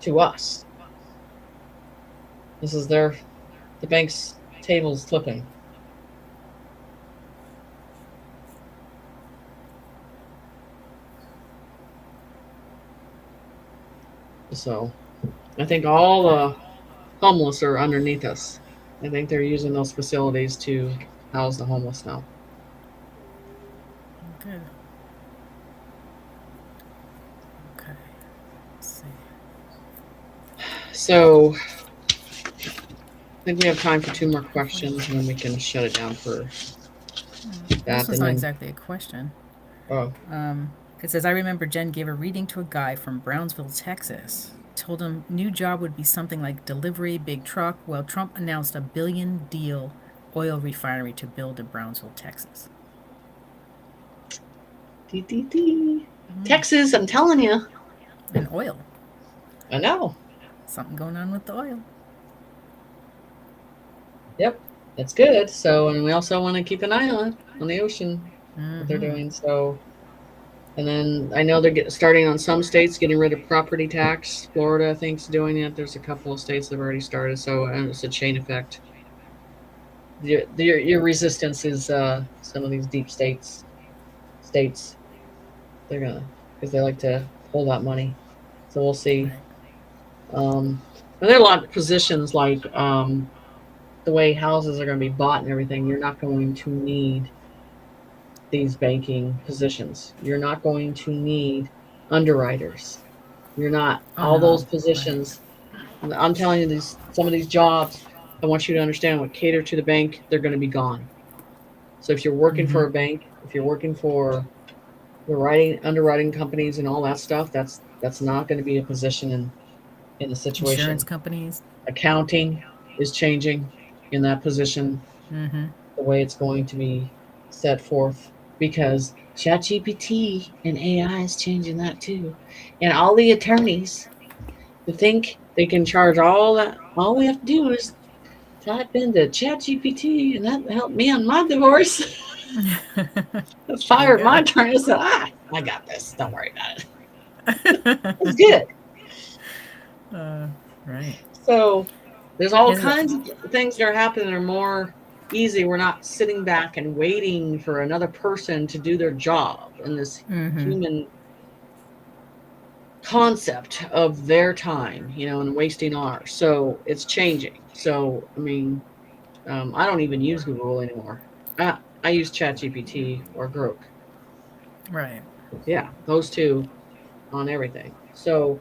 to us. This is the bank's tables flipping. So I think all the homeless are underneath us. I think they're using those facilities to house the homeless now. Good. Okay. Let's see. So I think we have time for 2 more questions, and then we can shut it down for that. This was not exactly a question. Oh. It says, I remember Jen gave a reading to a guy from Brownsville, Texas. Told him new job would be something like delivery, big truck. Well, Trump announced $1 billion deal oil refinery to build in Brownsville, Texas. Texas, I'm telling you. And oil. I know. Something going on with the oil. Yep, that's good. So, and we also want to keep an eye on the ocean, what they're doing. So, and then I know they're starting on some states, getting rid of property tax. Florida, I think, is doing it. There's a couple of states that have already started. So, and it's a chain effect. Your resistance is some of these deep states. They're gonna, because they like to hold that money. So we'll see. And there are a lot of positions like the way houses are going to be bought and everything. You're not going to need these banking positions. You're not going to need underwriters. You're not all those positions. Right. I'm telling you, some of these jobs I want you to understand what cater to the bank, they're going to be gone. So if you're working for a bank, if you're working for the underwriting companies and all that stuff, that's not going to be a position in the situation. Insurance companies. Accounting is changing in that position, Mm-hmm. the way it's going to be set forth, because ChatGPT and AI is changing that too. And all the attorneys to think they can charge all that, all we have to do is type into ChatGPT and that helped me on my divorce. I fired my attorney and said, I got this. Don't worry about it. It's good. Right. So there's all kinds of things that are happening that are more easy. We're not sitting back and waiting for another person to do their job in this human concept of their time, and wasting ours. So it's changing. So, I mean, I don't even use Google anymore. I use ChatGPT or Grok. Right. Yeah, those two on everything. So,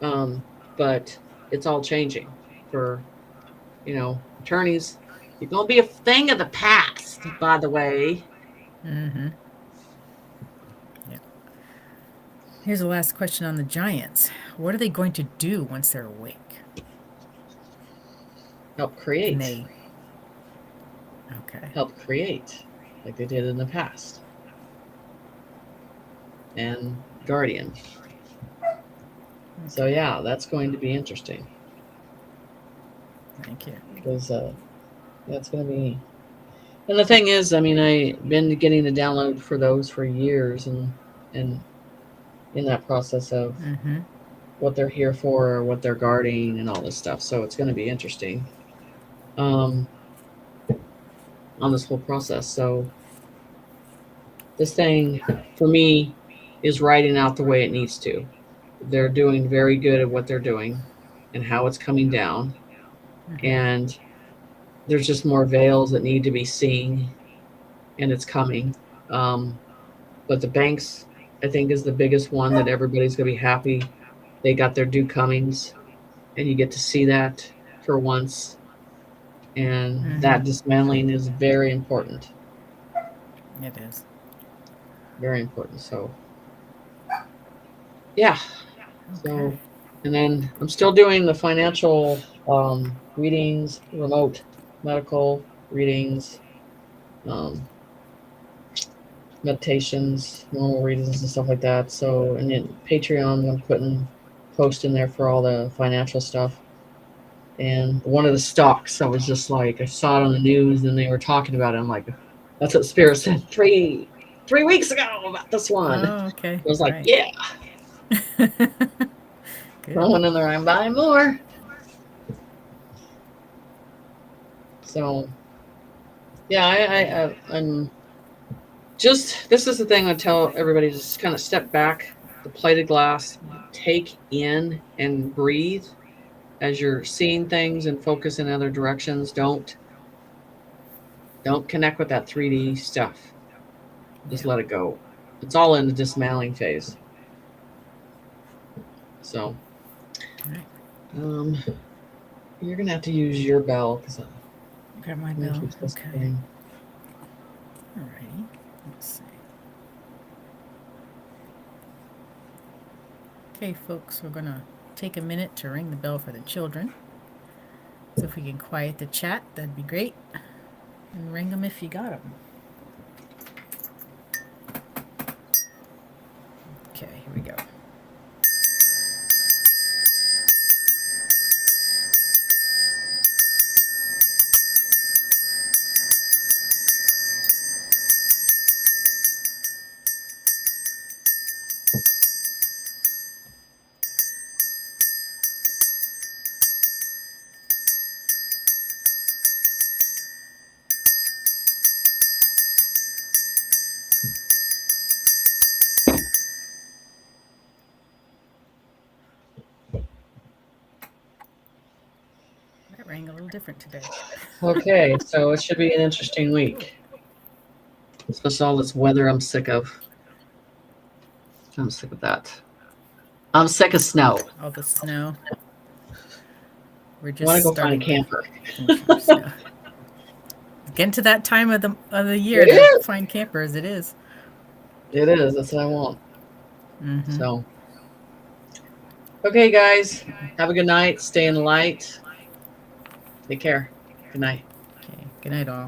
but it's all changing for, attorneys. You're going to be a thing of the past, by the way. Mm-hmm. Yeah. Here's the last question on the giants. What are they going to do once they're awake? Help create. Okay. Help create, like they did in the past. And Guardian. Okay. So yeah, that's going to be interesting. Thank you. Because that's going to be. And the thing is, I mean, I've been getting the download for those for years, and in that process of what they're here for, what they're guarding, and all this stuff. So it's going to be interesting on this whole process. So this thing, for me, is writing out the way it needs to. They're doing very good at what they're doing and how it's coming down. And there's just more veils that need to be seen, and it's coming. But the banks, I think, is the biggest one that everybody's going to be happy. They got their due comings, and you get to see that for once. And that dismantling is very important. It is. Very important. So, yeah. So, and then I'm still doing the financial readings, remote medical readings, meditations, normal readings, and stuff like that. So, and then Patreon, I'm putting post in there for all the financial stuff. And one of the stocks, I was just like, I saw it on the news and they were talking about it. I'm like, that's what Spirit said 3 weeks ago about this one. Oh, okay. I was like, yeah. Throwing in there, I'm buying more. So, yeah, I'm just, this is the thing I tell everybody, just kind of step back, the plated glass, take in and breathe as you're seeing things and focus in other directions. Don't connect with that 3D stuff. Just let it go. It's all in the dismantling phase. So, you're gonna have to use your bell because I got my bell. Okay. Alrighty. Let's see. Okay, folks, we're gonna take a minute to ring the bell for the children. So if we can quiet the chat, that'd be great. And ring them if you got them. Okay, here we go. That rang a little different today. Okay, so it should be an interesting week. Especially all this weather I'm sick of. I'm sick of that. I'm sick of snow. All the snow. We're I want to just go starting find a camper. campers, yeah. Getting to that time of the year It to is. find campers. It is. It is. That's what I want. Mm-hmm. So, okay, guys. Have a good night. Stay in the light. Take care. Good night. Okay. Good night, all.